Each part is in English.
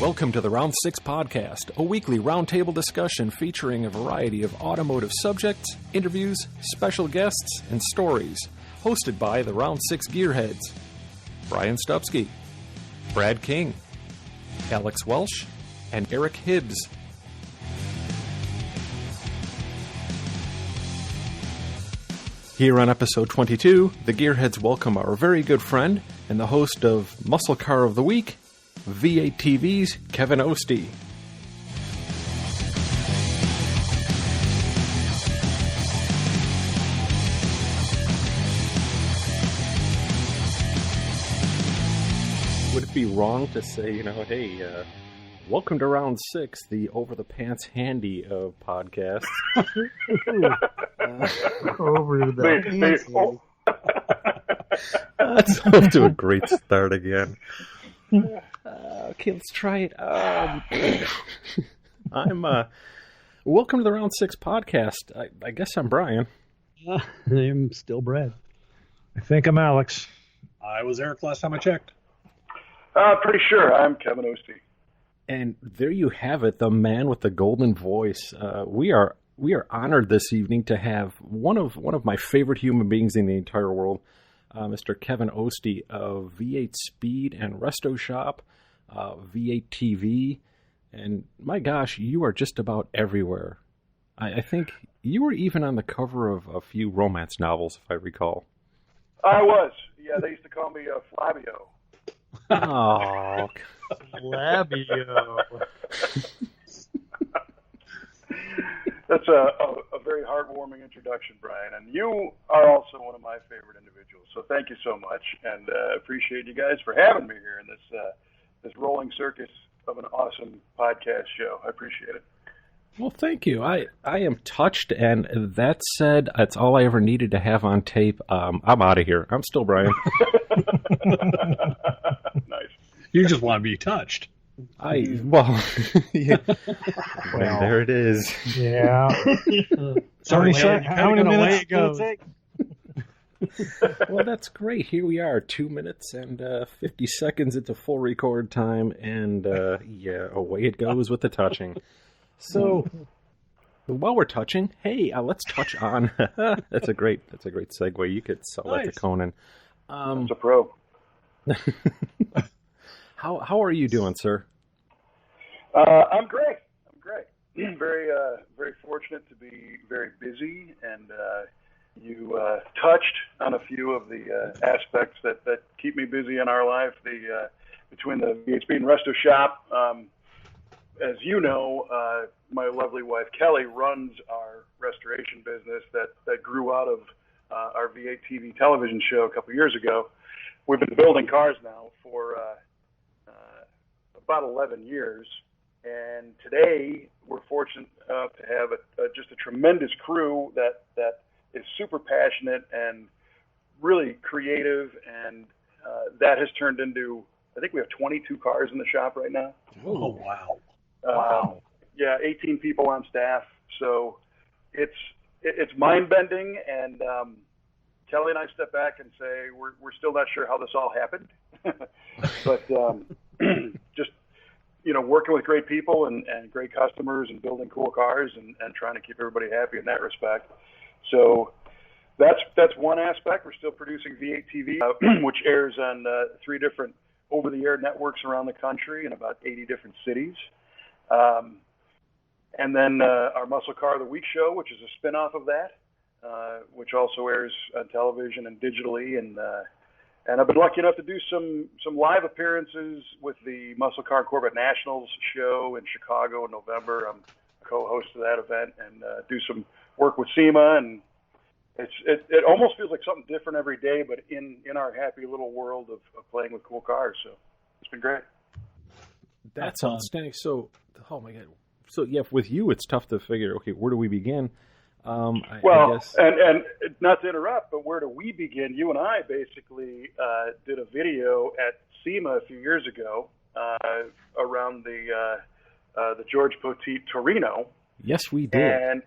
Welcome to the Round 6 Podcast, a weekly roundtable discussion featuring a variety of automotive subjects, interviews, special guests, and stories, hosted by the Round 6 Gearheads, Brian Stupski, Brad King, Alex Welsh, and Eric Hibbs. Here on episode 22, the Gearheads welcome our very good friend and the host of Muscle Car of the Week, V8 TV's Kevin Oeste. Would it be wrong to say, hey, welcome to Round 6, the over-the-pants handy of podcasts? Over the pants. That's off to a great start again. Okay, let's try it. Welcome to the Round 6 Podcast. I guess I'm Brian. I'm still Brad. I think I'm Alex. I was Eric last time I checked. Pretty sure I'm Kevin Oeste. And there you have it, the man with the golden voice. We are honored this evening to have one of my favorite human beings in the entire world, Mr. Kevin Oeste of V8 Speed and Resto Shop, V8 TV, and my gosh, you are just about everywhere. I think you were even on the cover of a few romance novels, if I recall. I was. Yeah, they used to call me Flavio. Oh, Flavio. That's a very heartwarming introduction, Brian. And you are also one of my favorite individuals. So thank you so much, and appreciate you guys for having me here in this rolling circus of an awesome podcast show. I appreciate it. Well, thank you. I am touched, and that said, that's all I ever needed to have on tape. I'm out of here. I'm still Brian. Nice. You just want to be touched. Yeah. Well, there it is. Yeah. Sorry, how many minutes does it take? Well, that's great. Here we are, 2 minutes and 50 seconds into full record time, and away it goes with the touching. So, while we're touching, hey, let's touch on. That's a great segue. You could sell that to Conan. That's a pro. How are you doing, sir? I'm great. Very very fortunate to be very busy, and you touched on a few of the aspects that keep me busy in our life. Between the V8 Speed and Resto Shop, as you know, my lovely wife Kelly runs our restoration business that grew out of our V8 TV television show a couple years ago. We've been building cars now for about 11 years, and today we're fortunate to have just a tremendous crew that is super passionate and really creative, and that has turned into, I think we have 22 cars in the shop right now. Oh, wow. Wow. Yeah, 18 people on staff, so it's mind-bending, and Kelly and I step back and say we're still not sure how this all happened, but just working with great people and great customers and building cool cars and trying to keep everybody happy in that respect. So that's one aspect. We're still producing V8 TV, which airs on 3 different over-the-air networks around the country in about 80 different cities. And then our Muscle Car of the Week show, which is a spin-off of that, which also airs on television and digitally. And I've been lucky enough to do some live appearances with the Muscle Car Corvette Nationals show in Chicago in November. I'm a co-host of that event, and do some work with SEMA, and it almost feels like something different every day, but in our happy little world of playing with cool cars. So it's been great. That's outstanding. So, oh my God. So yeah, with you, it's tough to figure. Okay, where do we begin? I guess. And not to interrupt, but where do we begin? You and I basically did a video at SEMA a few years ago around the George Poteet Torino. Yes, we did. And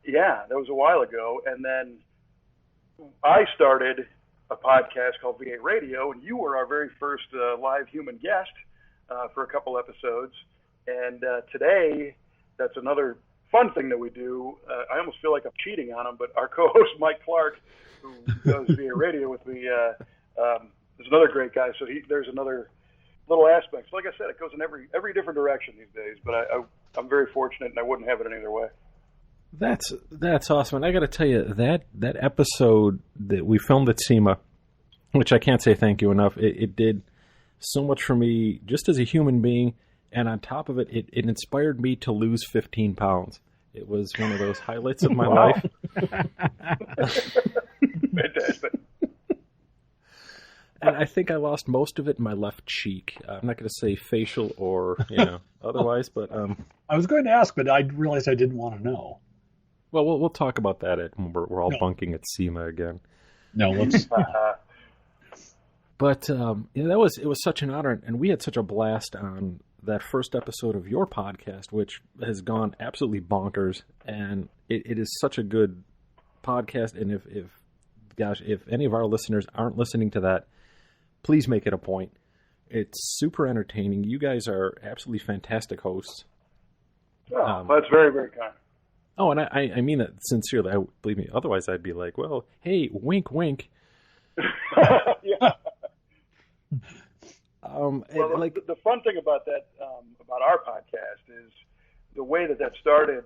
yeah, that was a while ago. And then I started a podcast called V8 Radio, and you were our very first live human guest for a couple episodes. And today, that's another fun thing that we do. I almost feel like I'm cheating on him, but our co-host, Mike Clark, who does via radio with me, is another great guy. So there's another little aspect. So like I said, it goes in every different direction these days, but I'm very fortunate, and I wouldn't have it any other way. That's awesome. And I got to tell you, that episode that we filmed at SEMA, which I can't say thank you enough, it did so much for me just as a human being. And on top of it, it inspired me to lose 15 pounds. It was one of those highlights of my life. Fantastic. And I think I lost most of it in my left cheek. I'm not going to say facial or otherwise, but I was going to ask, but I realized I didn't want to know. Well, we'll talk about that when we're all bunking at SEMA again. No, let's. But it was such an honor, and we had such a blast on that first episode of your podcast, which has gone absolutely bonkers, and it is such a good podcast. And if any of our listeners aren't listening to that, please make it a point. It's super entertaining. You guys are absolutely fantastic hosts. Oh, that's very, very kind. Oh, and I mean that sincerely. Believe me. Otherwise, I'd be like, well, hey, wink, wink. Yeah. The fun thing about that, about our podcast, is the way that started.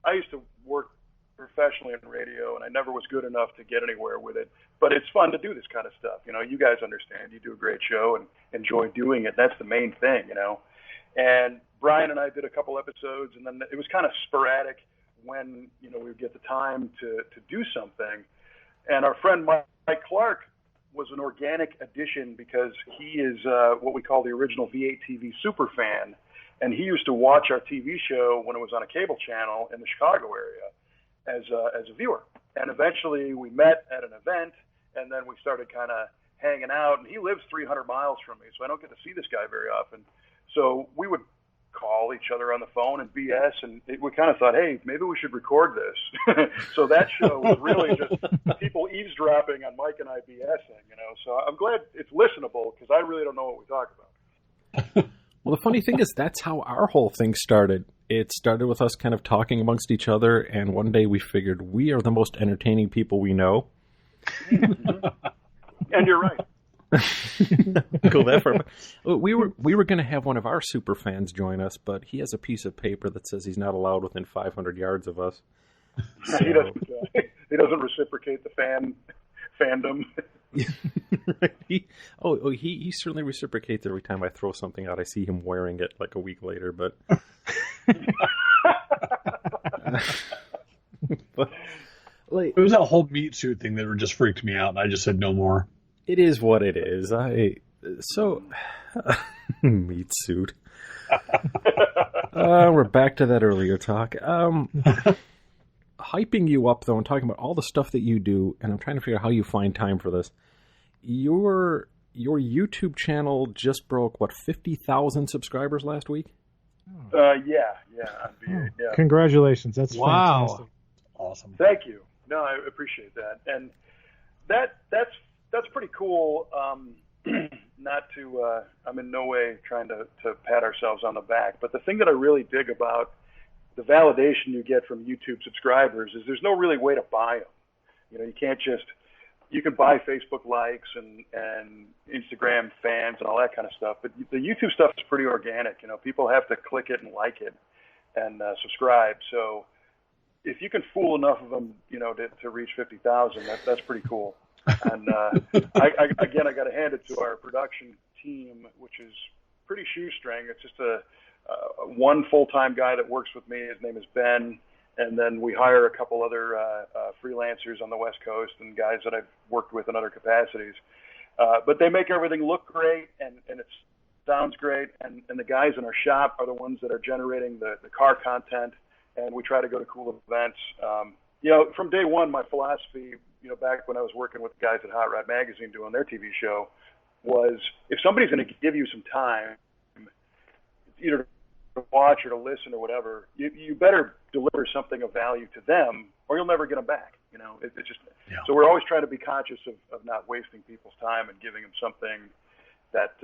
I used to work professionally in radio, and I never was good enough to get anywhere with it. But it's fun to do this kind of stuff. You guys understand. You do a great show and enjoy doing it. That's the main thing, And Brian and I did a couple episodes, and then it was kind of sporadic when we would get the time to do something. And our friend Mike Clark was an organic addition because he is what we call the original V8 TV superfan, and he used to watch our TV show when it was on a cable channel in the Chicago area as a viewer. And eventually we met at an event, and then we started kind of hanging out. And he lives 300 miles from me, so I don't get to see this guy very often. So we would call each other on the phone and BS, and we kind of thought, hey, maybe we should record this. So that show was really just people eavesdropping on Mike and I BSing, So I'm glad it's listenable because I really don't know what we talk about. Well, the funny thing is that's how our whole thing started. It started with us kind of talking amongst each other, and one day we figured we are the most entertaining people we know. And you're right. Go that far. We were going to have one of our super fans join us, but he has a piece of paper that says he's not allowed within 500 yards of us. So. He doesn't reciprocate the fandom. He certainly reciprocates every time I throw something out. I see him wearing it like a week later, but. It was that whole meat suit thing that just freaked me out, and I just said no more. It is what it is. Meat suit. We're back to that earlier talk. Hyping you up, though, and talking about all the stuff that you do, and I'm trying to figure out how you find time for this. Your YouTube channel just broke, 50,000 subscribers last week? Yeah. Congratulations. That's wow. Fantastic. Awesome. Thank you. No, I appreciate that. And that's pretty cool. I'm in no way trying to pat ourselves on the back, but the thing that I really dig about the validation you get from YouTube subscribers is there's no really way to buy them. You can buy Facebook likes and Instagram fans and all that kind of stuff, but the YouTube stuff is pretty organic. People have to click it and like it and subscribe. So if you can fool enough of them, to reach 50,000, that's pretty cool. And I got to hand it to our production team, which is pretty shoestring. It's just one full-time guy that works with me. His name is Ben, and then we hire a couple other freelancers on the West Coast and guys that I've worked with in other capacities. But they make everything look great, and it sounds great. And the guys in our shop are the ones that are generating the car content, and we try to go to cool events. From day one, my philosophy, back when I was working with the guys at Hot Rod Magazine doing their TV show, was if somebody's going to give you some time, either to watch or to listen or whatever, you better deliver something of value to them, or you'll never get them back. It's just. Yeah. So we're always trying to be conscious of not wasting people's time and giving them something that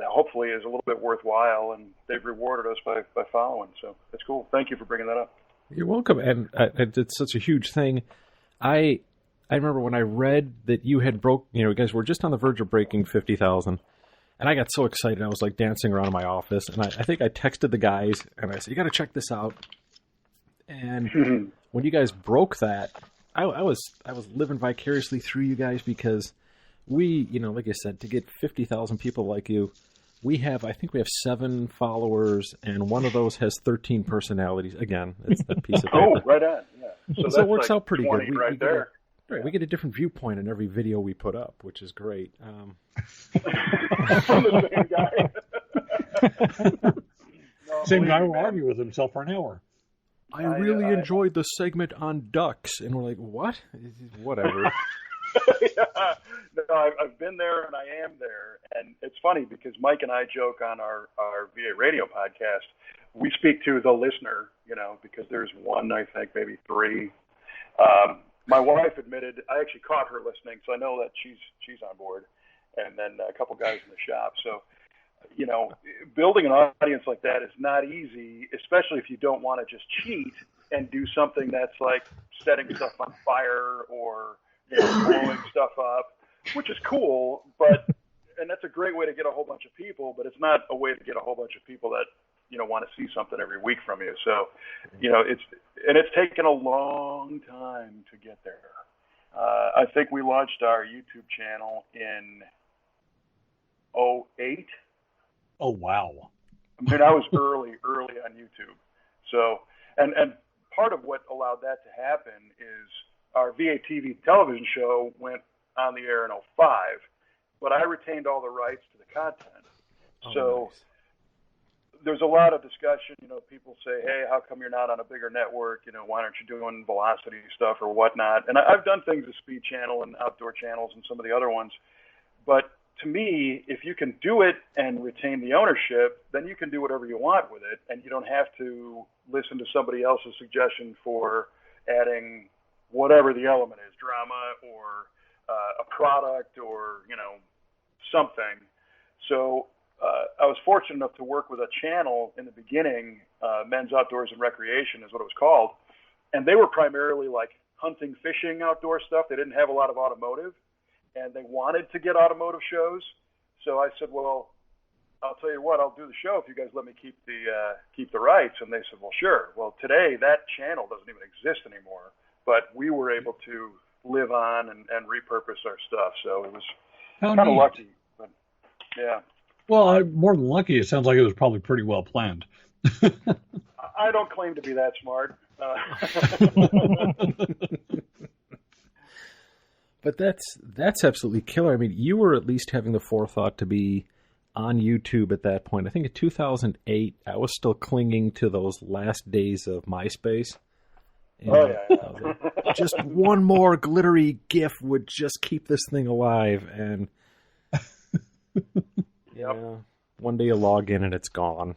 hopefully is a little bit worthwhile, and they've rewarded us by following. So that's cool. Thank you for bringing that up. You're welcome, and it's such a huge thing. I remember when I read that you had you guys were just on the verge of breaking 50,000, and I got so excited. I was like dancing around in my office, and I think I texted the guys, and I said, "You got to check this out." And when you guys broke that, I was living vicariously through you guys, because we, like I said, to get 50,000 people like you, I think we have 7 followers, and one of those has 13 personalities. Again, it's that piece of paper. Oh, right on. Yeah. So it works out pretty good. We there. We get a different viewpoint in every video we put up, which is great. From the same guy. Same guy will argue with himself for an hour. I really enjoyed the segment on ducks, and we're like, what? Whatever. Yeah. No, I've been there and I am there. And it's funny because Mike and I joke on our VA radio podcast. We speak to the listener, because there's one, I think, maybe 3. My wife admitted, I actually caught her listening, so I know that she's on board. And then a couple guys in the shop. So, building an audience like that is not easy, especially if you don't want to just cheat and do something that's like setting stuff on fire or blowing stuff up, which is cool, and that's a great way to get a whole bunch of people, but it's not a way to get a whole bunch of people that, want to see something every week from you. So, it's taken a long time to get there. I think we launched our YouTube channel in 2008. Oh, wow. I mean, I was early on YouTube. So, and part of what allowed that to happen is our VA TV television show went on the air in 2005, but I retained all the rights to the content. Nice. There's a lot of discussion. People say, hey, how come you're not on a bigger network? Why aren't you doing velocity stuff or whatnot? And I've done things with Speed Channel and Outdoor Channels and some of the other ones. But to me, if you can do it and retain the ownership, then you can do whatever you want with it, and you don't have to listen to somebody else's suggestion for adding whatever the element is, drama or a product or, something. So I was fortunate enough to work with a channel in the beginning, Men's Outdoors and Recreation is what it was called, and they were primarily like hunting, fishing, outdoor stuff. They didn't have a lot of automotive, and they wanted to get automotive shows. So I said, well, I'll tell you what, I'll do the show if you guys let me keep the rights. And they said, well, sure. Well, today that channel doesn't even exist anymore, but we were able to live on and repurpose our stuff. So it was kind of lucky, but yeah. Well, more than lucky, it sounds like it was probably pretty well planned. I don't claim to be that smart. But that's absolutely killer. I mean, you were at least having the forethought to be on YouTube at that point. I think in 2008, I was still clinging to those last days of MySpace. And yeah. Just one more glittery GIF would just keep this thing alive. And one day you log in and it's gone.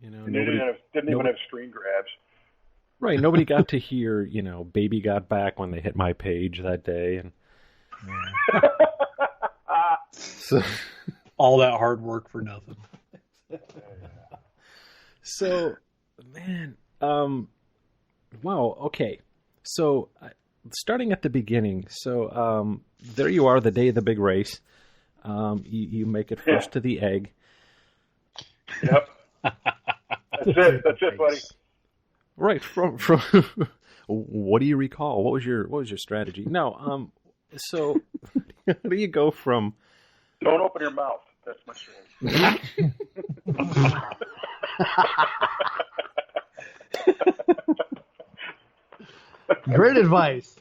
Didn't even have screen grabs. Right, nobody got to hear, Baby Got Back when they hit my page that day, and so, all that hard work for nothing. So, man, wow, okay. So, starting at the beginning, so there you are, the day of the big race. You make it first to the egg. Yep. That's it, buddy. Right. From what do you recall? What was your strategy? No. So how do you go from? Don't open your mouth. That's my strategy. Great advice.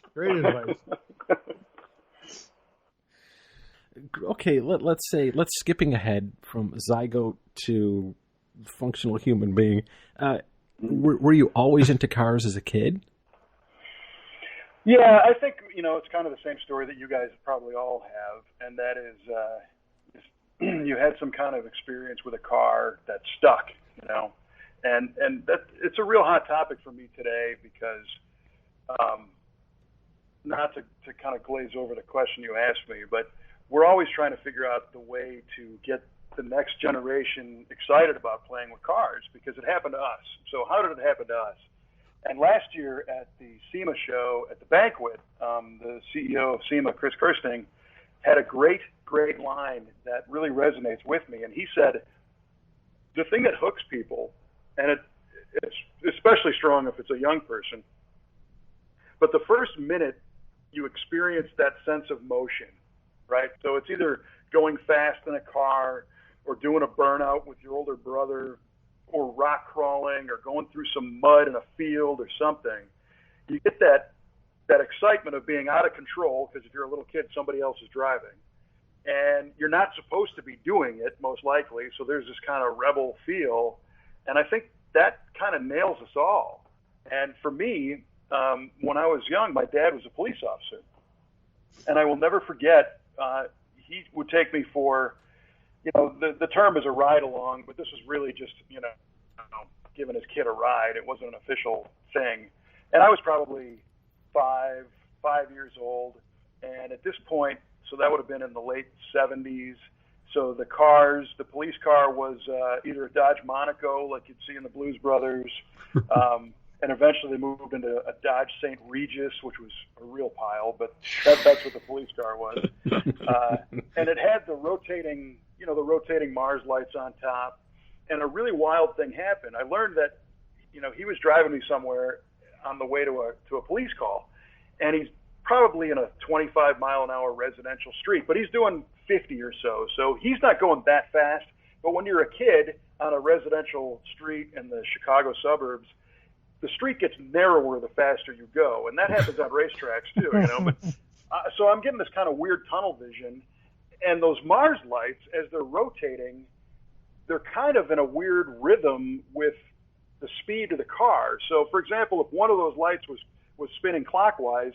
Okay, let's skipping ahead from zygote to functional human being. Were you always into cars as a kid? Yeah, I think, it's kind of the same story that you guys probably all have, and that is you had some kind of experience with a car that stuck, and that it's a real hot topic for me today because not to kind of glaze over the question you asked me, but we're always trying to figure out the way to get the next generation excited about playing with cars, because it happened to us. So how did it happen to us? And last year at the SEMA Show, at the banquet, the CEO of SEMA, Chris Kirsting, had a great line that really resonates with me. And he said, the thing that hooks people, and it's especially strong if it's a young person, but the first minute you experience that sense of motion, right? So it's either going fast in a car, or doing a burnout with your older brother, or rock crawling, or going through some mud in a field or something. You get that excitement of being out of control, because if you're a little kid, somebody else is driving. And you're not supposed to be doing it, most likely, so there's this kind of rebel feel. And I think that kind of nails us all. And for me, when I was young, my dad was a police officer. And I will never forget, he would take me for, the term is a ride along, but this was really just, giving his kid a ride. It wasn't an official thing. And I was probably five years old. And at this point, so that would have been in the late 70s. So the police car was either a Dodge Monaco, like you'd see in the Blues Brothers, and eventually they moved into a Dodge St. Regis, which was a real pile, but that's what the police car was. And it had the rotating Mars lights on top. And a really wild thing happened. I learned that, he was driving me somewhere on the way to a police call, and he's probably in a 25-mile-an-hour residential street, but he's doing 50 or so. So he's not going that fast. But when you're a kid on a residential street in the Chicago suburbs, the street gets narrower the faster you go, and that happens on racetracks too, But so I'm getting this kind of weird tunnel vision, and those Mars lights, as they're rotating, they're kind of in a weird rhythm with the speed of the car. So, for example, if one of those lights was spinning clockwise,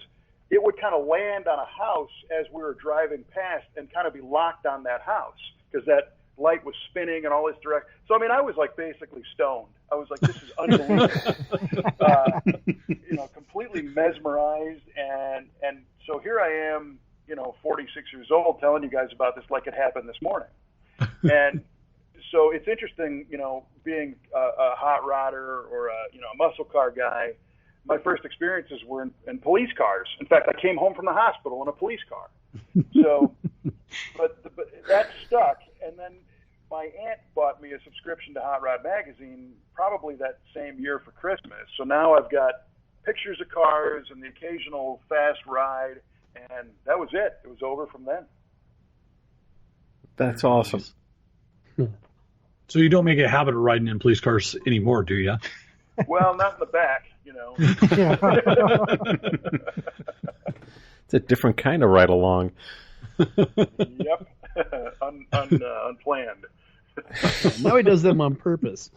it would kind of land on a house as we were driving past and kind of be locked on that house, because that light was spinning in all this direct. So, I was like basically stoned. I was like, this is unbelievable. Completely mesmerized. And so here I am, 46 years old, telling you guys about this like it happened this morning. And so it's interesting, being a hot rodder or a muscle car guy. My first experiences were in police cars. In fact, I came home from the hospital in a police car. So, but that stuck. And then my aunt bought me a subscription to Hot Rod Magazine probably that same year for Christmas. So now I've got pictures of cars and the occasional fast ride, and that was it. It was over from then. That's awesome. So you don't make a habit of riding in police cars anymore, do you? Well, not in the back, It's a different kind of ride along. Yep. Unplanned. Now he does them on purpose.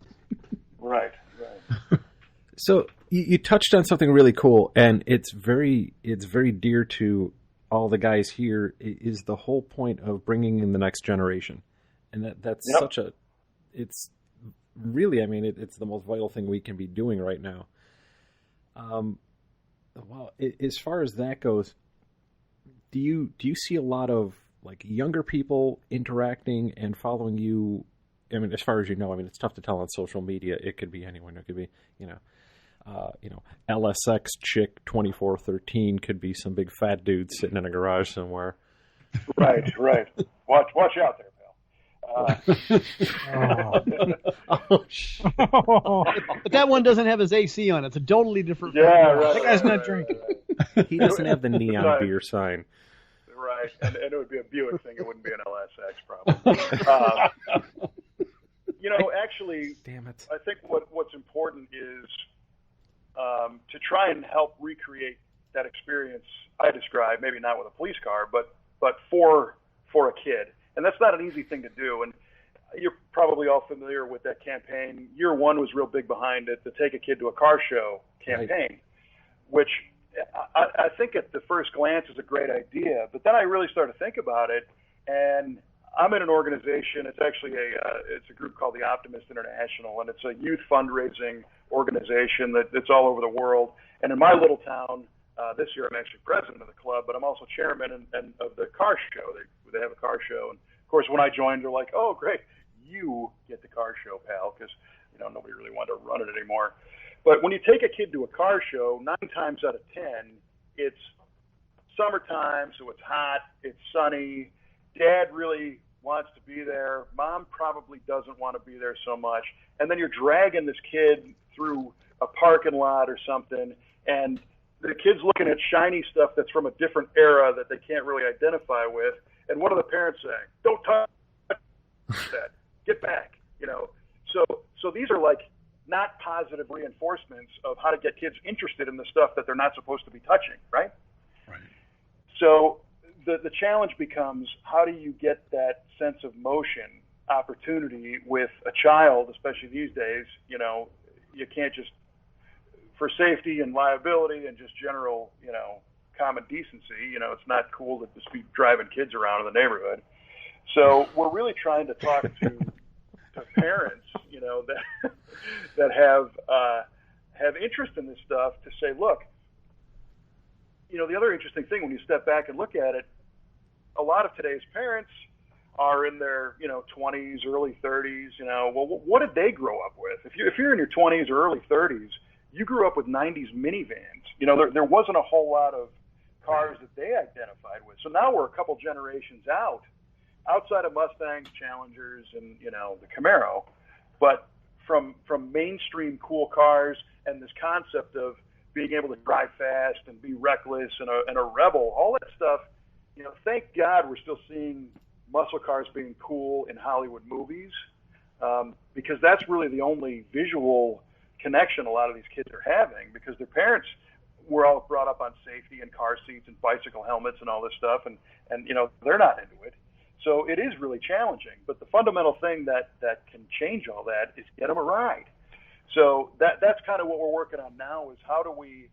Right. So you touched on something really cool, and it's very dear to all the guys here, is the whole point of bringing in the next generation. And that's yep. such a, it's really, it's the most vital thing we can be doing right now. Well, as far as that goes, do you see a lot of like younger people interacting and following you? As far as it's tough to tell on social media. It could be anyone. It could be, LSX chick 2413 could be some big fat dude sitting in a garage somewhere. Right. Watch out there, But that one doesn't have his AC on. It's a totally different. Yeah, right. That guy's not drinking. He doesn't have the neon beer sign. Right, and it would be a Buick thing. It wouldn't be an LSX, probably. Actually, damn it. I think what's important is to try and help recreate that experience I described. Maybe not with a police car, but for a kid. And that's not an easy thing to do. And you're probably all familiar with that campaign. Year One was real big behind it, the Take a Kid to a Car Show campaign, right. Which I think at the first glance is a great idea. But then I really started to think about it, and I'm in an organization. It's actually it's a group called the Optimist International, and it's a youth fundraising organization that's all over the world. And in my little town, This year I'm actually president of the club, but I'm also chairman and of the car show. They have a car show, and of course when I joined, they're like, "Oh, great, you get the car show, pal," because nobody really wanted to run it anymore. But when you take a kid to a car show, 9 times out of 10, it's summertime, so it's hot, it's sunny. Dad really wants to be there. Mom probably doesn't want to be there so much. And then you're dragging this kid through a parking lot or something, and the kid's looking at shiny stuff that's from a different era that they can't really identify with. And what are the parents saying? Don't touch that. Get back. So these are like not positive reinforcements of how to get kids interested in the stuff that they're not supposed to be touching, right? Right. So the challenge becomes, how do you get that sense of motion opportunity with a child, especially these days? You can't just, for safety and liability and just general, common decency, it's not cool to just be driving kids around in the neighborhood. So we're really trying to talk to parents, that have interest in this stuff, to say, look, the other interesting thing when you step back and look at it, a lot of today's parents are in their 20s, early 30s. Well, what did they grow up with? If you're in your 20s or early 30s, you grew up with 90s minivans. There wasn't a whole lot of cars that they identified with. So now we're a couple generations outside of Mustangs, Challengers, and the Camaro, but from mainstream cool cars and this concept of being able to drive fast and be reckless and a rebel, all that stuff. Thank God we're still seeing muscle cars being cool in Hollywood movies, because that's really the only visual connection a lot of these kids are having, because their parents were all brought up on safety and car seats and bicycle helmets and all this stuff, and they're not into it. So it is really challenging. But the fundamental thing that can change all that is get them a ride. So that's kind of what we're working on now, is how do we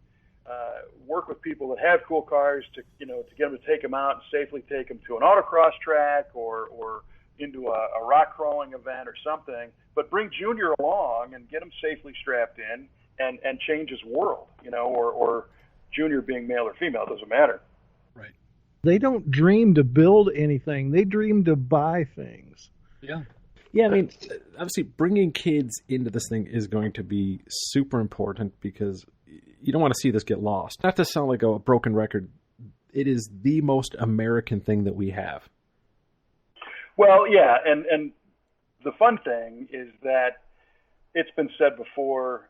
work with people that have cool cars to get them to take them out and safely take them to an autocross track or into a rock crawling event or something, but bring Junior along and get him safely strapped in and change his world, or Junior being male or female, doesn't matter. Right. They don't dream to build anything. They dream to buy things. Yeah. Yeah, I mean, obviously bringing kids into this thing is going to be super important, because you don't want to see this get lost. Not to sound like a broken record, it is the most American thing that we have. Well, yeah, and the fun thing is that it's been said before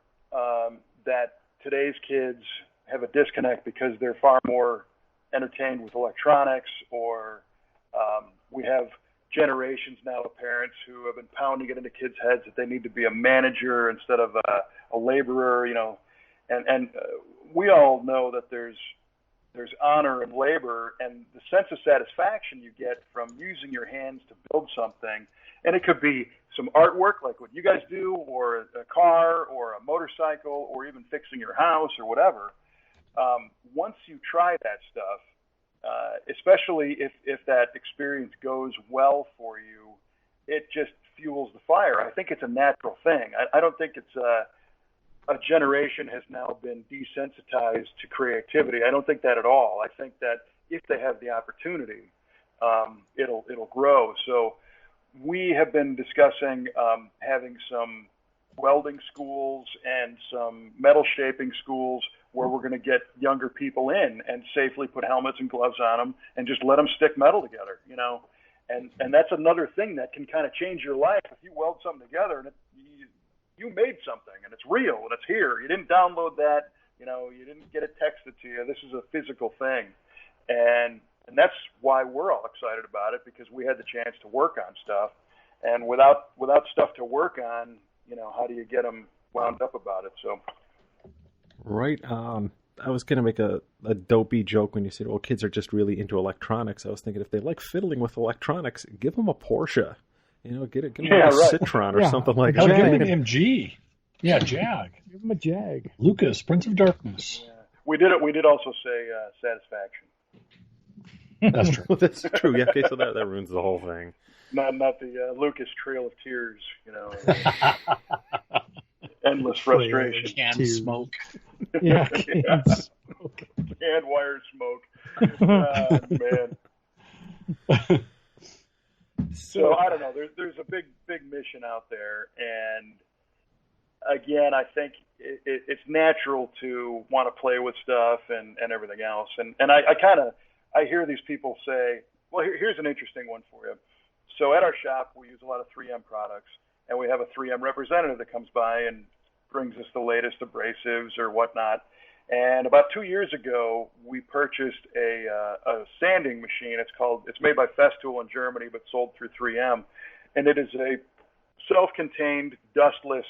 that today's kids have a disconnect because they're far more entertained with electronics, or we have generations now of parents who have been pounding it into kids' heads that they need to be a manager instead of a laborer, and we all know that there's honor in labor, and the sense of satisfaction you get from using your hands to build something. And it could be some artwork like what you guys do, or a car, or a motorcycle, or even fixing your house or whatever. Once you try that stuff, especially if that experience goes well for you, it just fuels the fire. I think it's a natural thing. I don't think it's a generation has now been desensitized to creativity. I don't think that at all. I think that if they have the opportunity, it'll grow. So we have been discussing having some welding schools and some metal shaping schools where we're going to get younger people in and safely put helmets and gloves on them and just let them stick metal together, and that's another thing that can kind of change your life. If you weld something together and you made something and it's real and it's here, you didn't download that, you didn't get it texted to you. This is a physical thing, and that's why we're all excited about it, because we had the chance to work on stuff, and without stuff to work on, how do you get them wound up about it? So. Right. I was going to make a dopey joke when you said, well, kids are just really into electronics. I was thinking, if they like fiddling with electronics, give them a Porsche. Get them a Citroen or something like that. Give them an MG. Yeah, Jag. Give them a Jag. Lucas, Prince of Darkness. Yeah. We did also say Satisfaction. That's true. Well, that's true. Yeah, okay, so that ruins the whole thing. Not the Lucas Trail of Tears, endless frustration. Can smoke. Yeah, can smoke. and wire smoke. Man. So I don't know. There's a big mission out there, and again, I think it's natural to want to play with stuff and everything else. And I hear these people say, well, here's an interesting one for you. So at our shop, we use a lot of 3M products, and we have a 3M representative that comes by and brings us the latest abrasives or whatnot. And about 2 years ago, we purchased a sanding machine. It's made by Festool in Germany, but sold through 3M. And it is a self-contained, dustless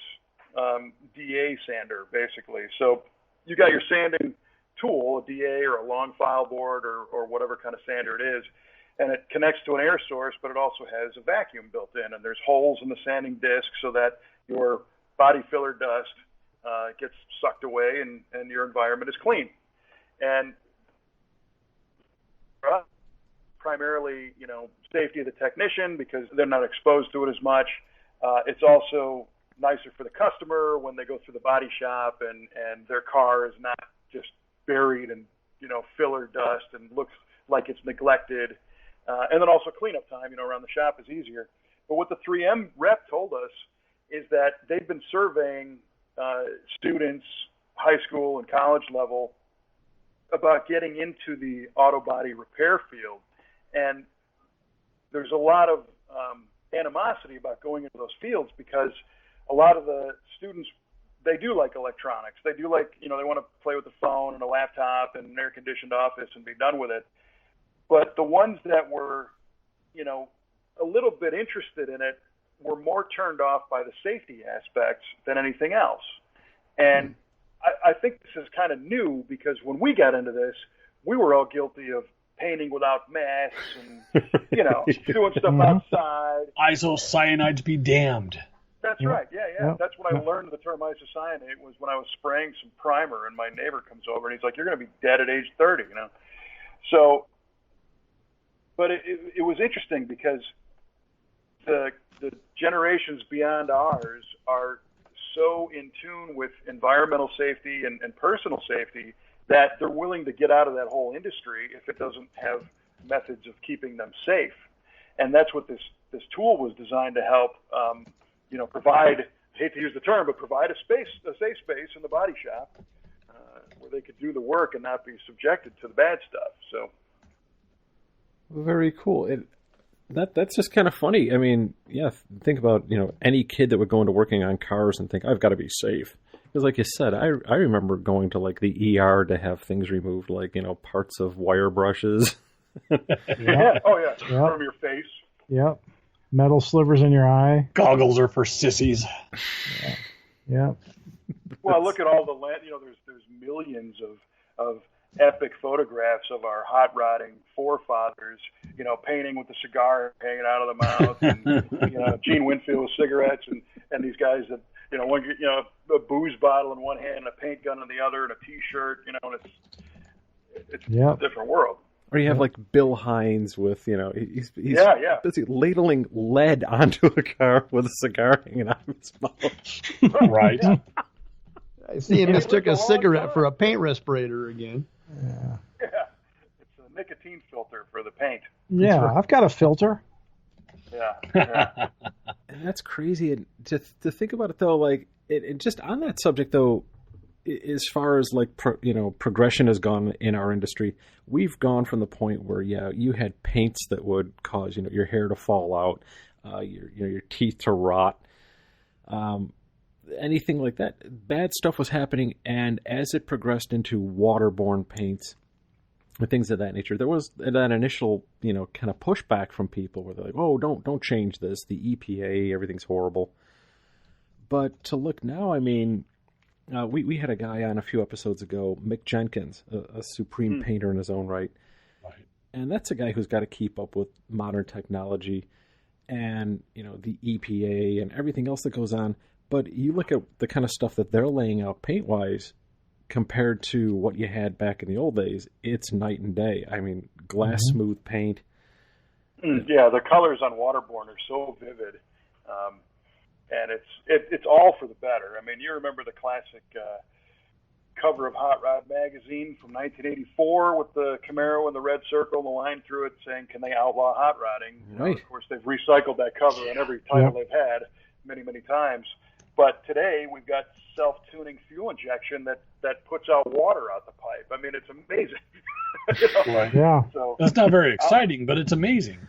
DA sander, basically. So you got your sanding tool, a DA or a long file board or whatever kind of sander it is, and it connects to an air source, but it also has a vacuum built in, and there's holes in the sanding disc so that your body filler dust gets sucked away and your environment is clean. And primarily, safety of the technician because they're not exposed to it as much. It's also nicer for the customer when they go through the body shop and their car is not just buried in, filler dust and looks like it's neglected. And then also cleanup time, around the shop is easier. But what the 3M rep told us is that they've been surveying students, high school and college level, about getting into the auto body repair field. And there's a lot of animosity about going into those fields because a lot of the students, they do like electronics. They do like, they want to play with the phone and a laptop and an air-conditioned office and be done with it. But the ones that were, a little bit interested in it were more turned off by the safety aspects than anything else. And I think this is kind of new because when we got into this, we were all guilty of painting without masks and, doing stuff outside. Isocyanides be damned. That's right. Yeah. That's when I learned the term isocyanate was when I was spraying some primer and my neighbor comes over and he's like, you're going to be dead at age 30, So, but it was interesting because the generations beyond ours are so in tune with environmental safety and personal safety that they're willing to get out of that whole industry if it doesn't have methods of keeping them safe. And that's what this tool was designed to help, provide, I hate to use the term, but provide a safe space in the body shop where they could do the work and not be subjected to the bad stuff. So. Very cool. That's just kind of funny. I mean, think about, any kid that would go into working on cars and think, I've got to be safe. Because like you said, I remember going to like the ER to have things removed, like, parts of wire brushes. Yeah. Oh, yeah. From your face. Yep. Metal slivers in your eye. Goggles are for sissies. Yeah. Well, look at all the land. There's millions of epic photographs of our hot rodding forefathers, painting with the cigar hanging out of the mouth, and Gene Winfield with cigarettes, and these guys that a booze bottle in one hand and a paint gun in the other, and a T-shirt, and it's a different world. Or you have like Bill Hines with, he's busy ladling lead onto a car with a cigar hanging out of his mouth. Right. Yeah. I see him mistook a cigarette for a paint respirator again. Yeah. It's a nicotine filter for the paint. Yeah, I've got a filter. Yeah. And that's crazy to think about it, though. Like, it just on that subject, though, as far as like progression has gone in our industry, we've gone from the point where you had paints that would cause your hair to fall out, your teeth to rot, anything like that. Bad stuff was happening, and as it progressed into waterborne paints and things of that nature, there was that initial kind of pushback from people where they're like, "Oh, don't change this. The EPA, everything's horrible." But to look now, I mean. We had a guy on a few episodes ago, Mick Jenkins, a supreme painter in his own right. And that's a guy who's got to keep up with modern technology and, the EPA and everything else that goes on. But you look at the kind of stuff that they're laying out paint-wise compared to what you had back in the old days, it's night and day. I mean, glass smooth paint. Yeah, the colors on waterborne are so vivid. And it's all for the better. I mean, you remember the classic cover of Hot Rod magazine from 1984 with the Camaro and the red circle and the line through it saying, "Can they outlaw hot rodding?" Right. Of course, they've recycled that cover on every title they've had many, many times. But today we've got self-tuning fuel injection that puts out water out the pipe. I mean, it's amazing. Right. Yeah. So That's not very exciting, but it's amazing.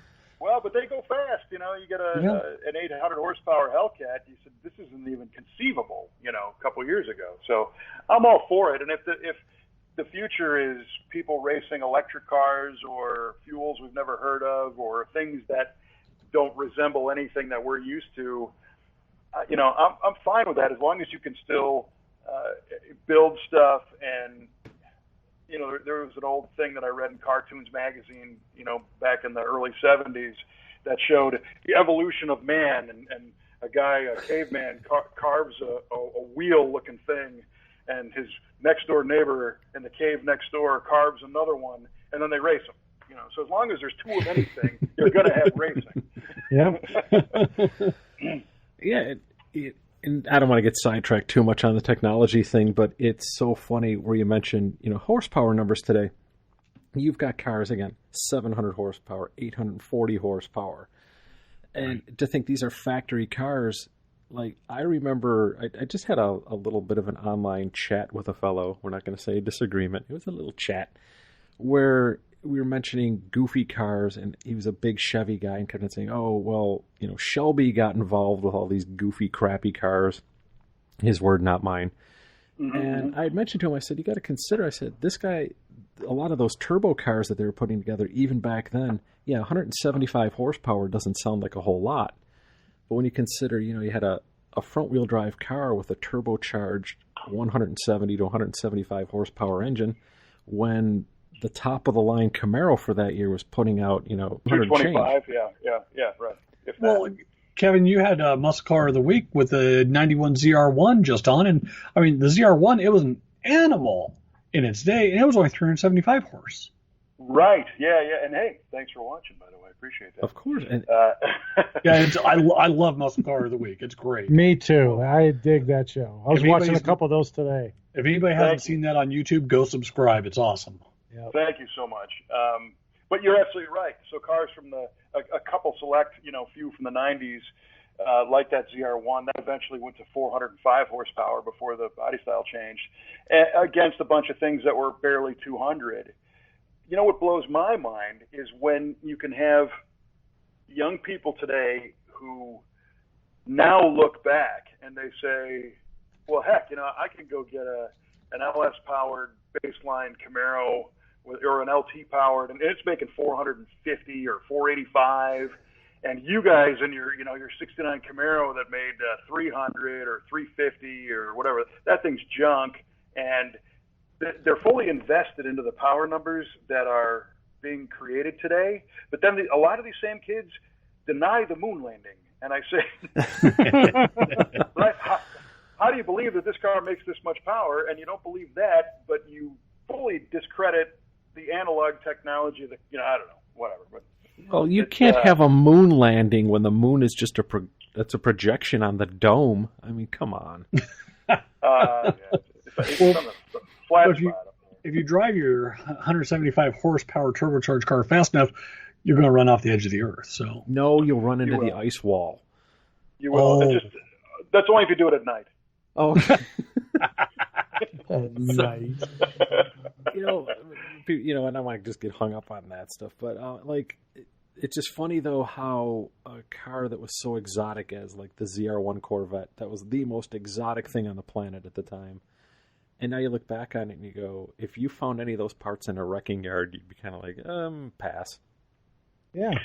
well, but they go fast. You get an 800 horsepower Hellcat. You said this isn't even conceivable. A couple years ago. So I'm all for it. And if the future is people racing electric cars or fuels we've never heard of or things that don't resemble anything that we're used to, I'm fine with that as long as you can still build stuff. And there was an old thing that I read in Cartoons magazine, back in the early 70s that showed the evolution of man, and a caveman carves a wheel-looking thing, and his next-door neighbor in the cave next door carves another one, and then they race them. So as long as there's two of anything, you're going to have racing. Yeah. Yeah, and I don't want to get sidetracked too much on the technology thing, but it's so funny where you mentioned, horsepower numbers today. You've got cars, again, 700 horsepower, 840 horsepower. And to think these are factory cars, like I remember I just had a little bit of an online chat with a fellow. We're not going to say disagreement. It was a little chat where we were mentioning goofy cars, and he was a big Chevy guy and kept on saying, oh, well, Shelby got involved with all these goofy, crappy cars. His word, not mine. Mm-hmm. And I had mentioned to him, I said, you got to consider, I said, this guy, a lot of those turbo cars that they were putting together, even back then, 175 horsepower doesn't sound like a whole lot. But when you consider, you had a front-wheel drive car with a turbocharged 170 to 175 horsepower engine, when the top-of-the-line Camaro for that year was putting out, 225, yeah, right. Well, Kevin, you had a muscle car of the week with the 91 ZR1 just on, and I mean, the ZR1, it was an animal in its day, and it was only 375 horse. Right, yeah, and hey, thanks for watching, by the way. I appreciate that. Of course. And, I love muscle car of the week. It's great. Me too. I dig that show. I was watching a couple of those today. If anybody hasn't seen that on YouTube, go subscribe. It's awesome. Yep. Thank you so much. But you're absolutely right. So cars from a couple select, few from the 90s, like that ZR1, that eventually went to 405 horsepower before the body style changed, against a bunch of things that were barely 200. What blows my mind is when you can have young people today who now look back and they say, well, heck, I can go get an LS-powered baseline Camaro or an LT-powered, and it's making 450 or 485, and you guys in your 69 Camaro that made 300 or 350 or whatever, that thing's junk, and they're fully invested into the power numbers that are being created today. But then a lot of these same kids deny the moon landing, and I say, right? How do you believe that this car makes this much power? And you don't believe that, but you fully discredit the analog technology that, I don't know, whatever. But well, you can't have a moon landing when the moon is just that's a projection on the dome. I mean, come on. If you drive your 175 horsepower turbocharged car fast enough, you're going to run off the edge of the earth. So no, you'll run into the ice wall. You will. Oh. That's only if you do it at night. Oh, Nice. And I might just get hung up on that stuff, but it's just funny though how a car that was so exotic as like the ZR1 Corvette, that was the most exotic thing on the planet at the time, and now you look back on it and you go, if you found any of those parts in a wrecking yard, you'd be kind of like, pass. Yeah.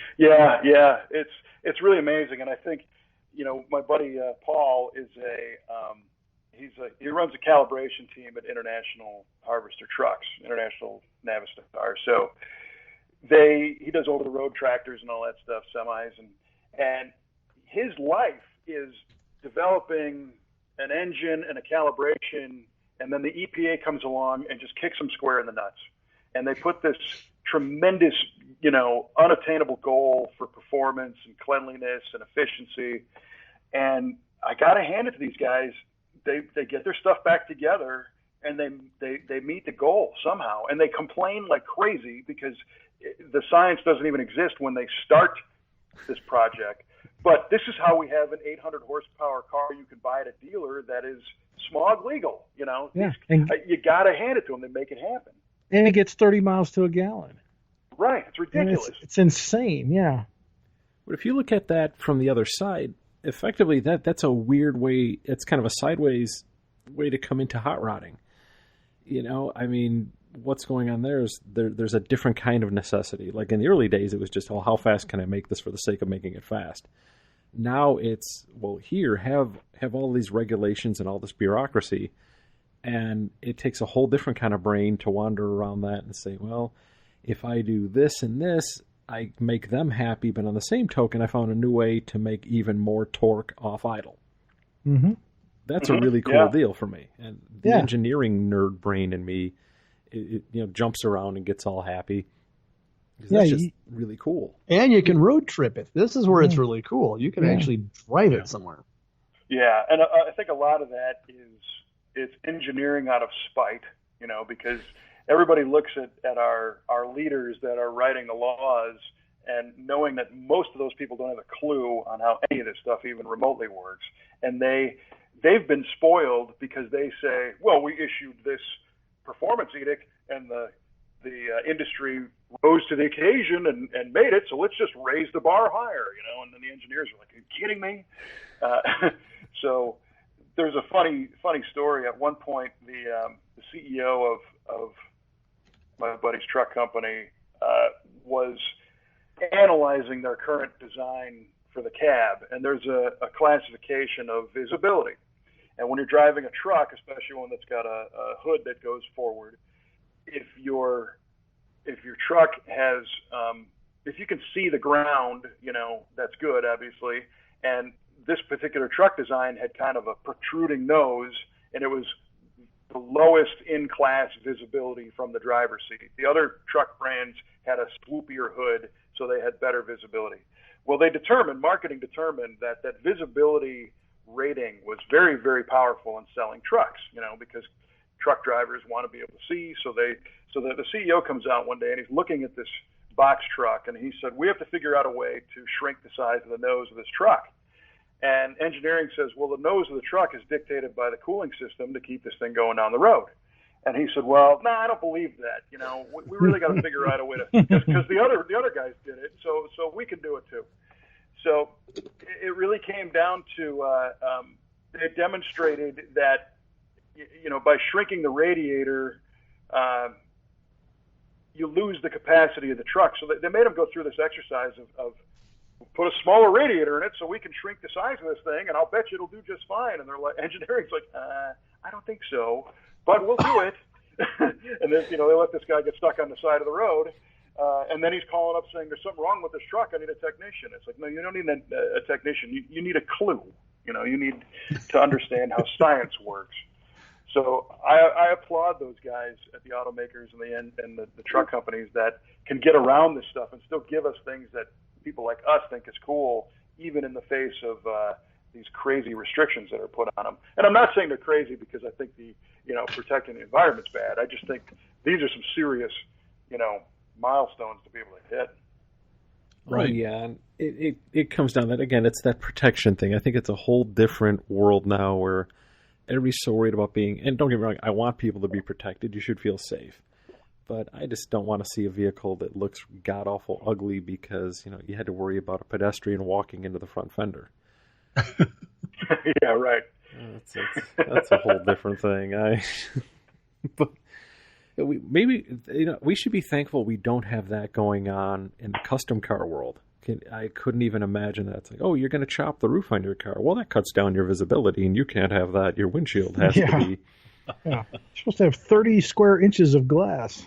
It's really amazing, and I think my buddy Paul is he runs a calibration team at International Harvester Trucks, International Navistar. So he does over the road tractors and all that stuff, semis, and his life is developing an engine and a calibration, and then the EPA comes along and just kicks them square in the nuts, and they put this tremendous, unattainable goal for performance and cleanliness and efficiency. And I got to hand it to these guys. They get their stuff back together, and they meet the goal somehow, and they complain like crazy because the science doesn't even exist when they start this project. But this is how we have an 800 horsepower car you can buy at a dealer that is smog legal. You know, Yeah. You got to hand it to them. They make it happen. And it gets 30 miles to a gallon. Right. It's ridiculous. It's insane. Yeah. But if you look at that from the other side, effectively that's a weird way. It's kind of a sideways way to come into hot rodding. You know, I mean, what's going on there is there's a different kind of necessity. Like in the early days, it was just, oh, how fast can I make this for the sake of making it fast? Now it's, well, here, have all these regulations and all this bureaucracy, and it takes a whole different kind of brain to wander around that and say, well, if I do this and this, I make them happy, but on the same token, I found a new way to make even more torque off idle. Mm-hmm. That's a really cool deal for me. And the Yeah. engineering nerd brain in me, it jumps around and gets all happy. 'Cause Yeah, that's just really cool. And you can road trip it. This is where it's really cool. You can actually drive it somewhere. Yeah, and I think a lot of that is it's engineering out of spite, you know, because everybody looks at our leaders that are writing the laws and knowing that most of those people don't have a clue on how any of this stuff even remotely works. And they've been spoiled because they say, well, we issued this performance edict and the industry rose to the occasion and made it, so let's just raise the bar higher, you know. And then the engineers are like, are you kidding me? So there's a funny story. At one point, the CEO of my buddy's truck company was analyzing their current design for the cab, and there's a classification of visibility. And when you're driving a truck, especially one that's got a hood that goes forward, if your truck has, if you can see the ground, you know, that's good, obviously. And this particular truck design had kind of a protruding nose, and it was the lowest in-class visibility from the driver's seat. The other truck brands had a swoopier hood, so they had better visibility. Well, marketing determined that visibility rating was very, very powerful in selling trucks, you know, because truck drivers want to be able to see. So the CEO comes out one day and he's looking at this box truck, and he said, we have to figure out a way to shrink the size of the nose of this truck. And engineering says, well, the nose of the truck is dictated by the cooling system to keep this thing going down the road. And he said, well, no, I don't believe that. You know, we really got to figure out a way to, because the other guys did it, so we can do it too. So it really came down to it demonstrated that, you know, by shrinking the radiator, you lose the capacity of the truck. So they made them go through this exercise of put a smaller radiator in it so we can shrink the size of this thing, and I'll bet you it'll do just fine. And they're like, engineering's like, I don't think so, but we'll do it. And then, you know, they let this guy get stuck on the side of the road. And then he's calling up saying, there's something wrong with this truck. I need a technician. It's like, no, you don't need a technician. You need a clue. You know, you need to understand how science works. So I applaud those guys at the automakers and the truck companies that can get around this stuff and still give us things that people like us think is cool, even in the face of these crazy restrictions that are put on them. And I'm not saying they're crazy because I think protecting the environment's bad. I just think these are some serious, you know, milestones to be able to hit. Right. Oh, yeah. And it comes down that, again, it's that protection thing. I think it's a whole different world now where everybody's so worried about and don't get me wrong, I want people to be protected. You should feel safe. But I just don't want to see a vehicle that looks god-awful ugly because, you know, you had to worry about a pedestrian walking into the front fender. Yeah, right. That's a whole different thing. But we should be thankful we don't have that going on in the custom car world. I couldn't even imagine that. It's like, oh, you're going to chop the roof on your car. Well, that cuts down your visibility, and you can't have that. Your windshield has to be. Yeah. You're supposed to have 30 square inches of glass.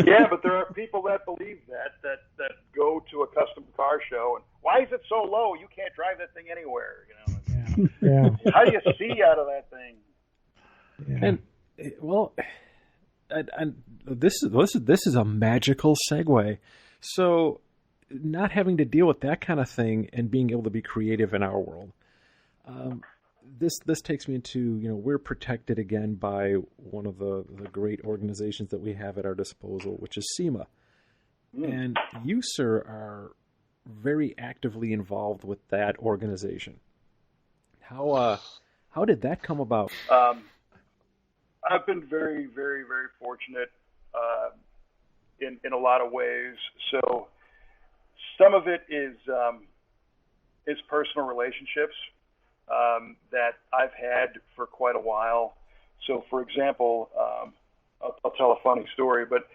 Yeah, but there are people that believe that go to a custom car show and why is it so low? You can't drive that thing anywhere. You know. Yeah. How do you see out of that thing? Yeah. And well, and this is a magical segue. So, not having to deal with that kind of thing and being able to be creative in our world. this takes me into, we're protected again by one of the great organizations that we have at our disposal, which is SEMA. And you, sir, are very actively involved with that organization. How did that come about? I've been very, very, very fortunate in a lot of ways. So some of it is personal relationships that I've had for quite a while. So, for example, I'll tell a funny story, but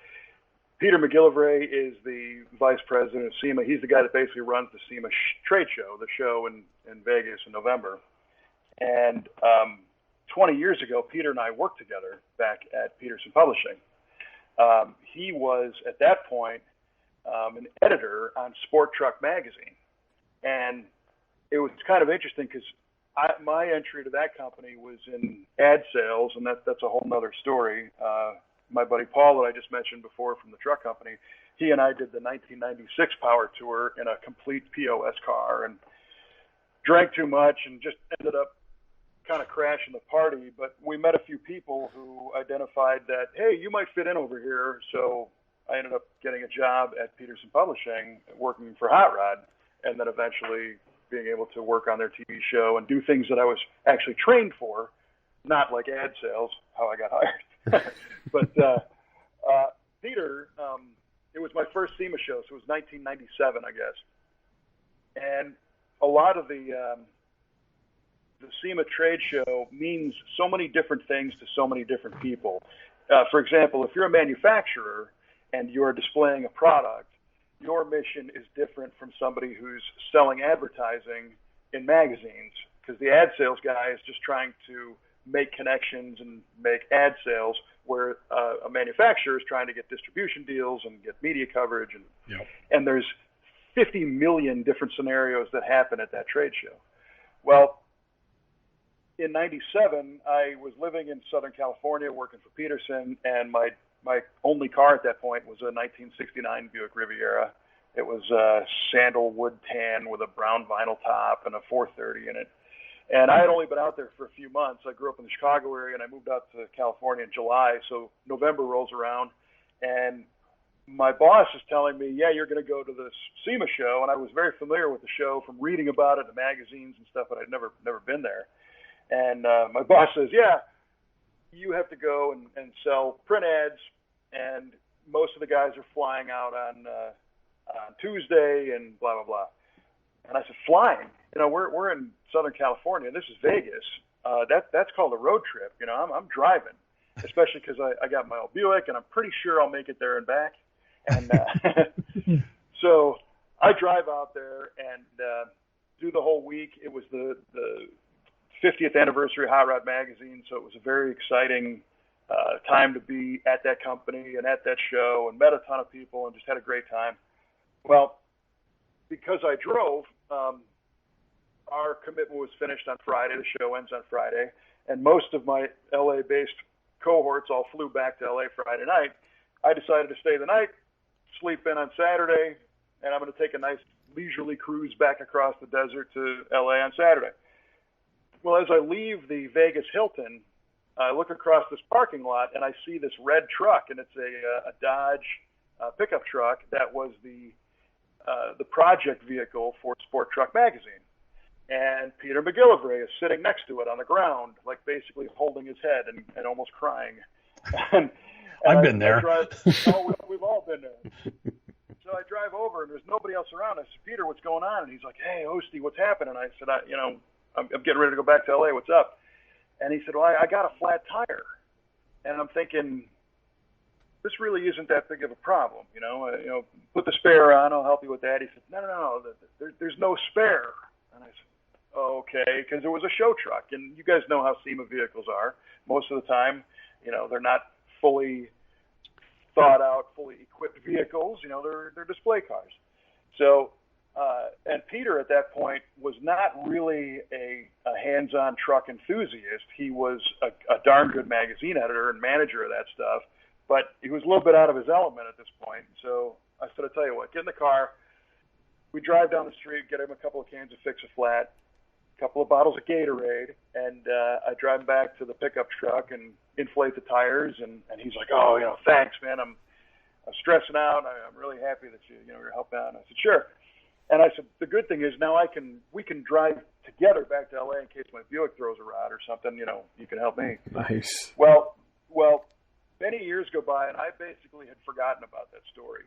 Peter McGillivray is the vice president of SEMA. He's the guy that basically runs the SEMA trade show, the show in Vegas in November. And 20 years ago, Peter and I worked together back at Peterson Publishing. He was, at that point, an editor on Sport Truck magazine. And it was kind of interesting because my entry to that company was in ad sales, and that's a whole nother story. My buddy Paul, that I just mentioned before from the truck company, he and I did the 1996 Power Tour in a complete POS car and drank too much and just ended up kind of crashing the party. But we met a few people who identified that, hey, you might fit in over here. So I ended up getting a job at Peterson Publishing, working for Hot Rod, and then eventually being able to work on their TV show and do things that I was actually trained for, not like ad sales, how I got hired. But Peter, it was my first SEMA show, so it was 1997, I guess. And a lot of the SEMA trade show means so many different things to so many different people. For example, if you're a manufacturer and you're displaying a product, your mission is different from somebody who's selling advertising in magazines, because the ad sales guy is just trying to make connections and make ad sales, where a manufacturer is trying to get distribution deals and get media coverage. And there's 50 million different scenarios that happen at that trade show. Well, in 97, I was living in Southern California working for Peterson, and my only car at that point was a 1969 Buick Riviera. It was a sandalwood tan with a brown vinyl top and a 430 in it. And I had only been out there for a few months. I grew up in the Chicago area, and I moved out to California in July. So November rolls around, and my boss is telling me, yeah, you're going to go to this SEMA show. And I was very familiar with the show from reading about it in the magazines and stuff, but I'd never been there. And my boss says, yeah, you have to go and sell print ads, and most of the guys are flying out on Tuesday and blah, blah, blah. And I said, flying? We're in Southern California. This is Vegas. That's called a road trip. I'm driving, especially because I got my old Buick, and I'm pretty sure I'll make it there and back. And so I drive out there and do the whole week. It was the 50th anniversary of Hot Rod Magazine, so it was a very exciting time to be at that company and at that show, and met a ton of people and just had a great time. Well, because I drove, our commitment was finished on Friday. The show ends on Friday, and most of my LA-based cohorts all flew back to LA Friday night. I decided to stay the night, sleep in on Saturday, and I'm going to take a nice leisurely cruise back across the desert to LA on Saturday. Well, as I leave the Vegas Hilton, I look across this parking lot, and I see this red truck, and it's a Dodge pickup truck that was the project vehicle for Sport Truck magazine. And Peter McGillivray is sitting next to it on the ground, like basically holding his head and almost crying. and I've been there. We've all been there. So I drive over, and there's nobody else around. I said, Peter, what's going on? And he's like, hey, Oeste, what's happening? I said, I'm getting ready to go back to LA. What's up? And he said, well, I got a flat tire. And I'm thinking, this really isn't that big of a problem. Put the spare on. I'll help you with that. He said, no. There's no spare. And I said, okay, because it was a show truck. And you guys know how SEMA vehicles are. Most of the time, they're not fully thought out, fully equipped vehicles. They're display cars. So, and Peter at that point was not really a hands-on truck enthusiast. He was a darn good magazine editor and manager of that stuff, but he was a little bit out of his element at this point. So I said, I'll tell you what, get in the car. We drive down the street, get him a couple of cans of Fix-A-Flat, couple of bottles of Gatorade, and I drive back to the pickup truck and inflate the tires. And he's like, "Oh, thanks, man. I'm stressing out. I'm really happy that you're helping out." And I said, "Sure." And I said, "The good thing is now we can drive together back to LA in case my Buick throws a rod or something. You can help me." Nice. Well, many years go by, and I basically had forgotten about that story.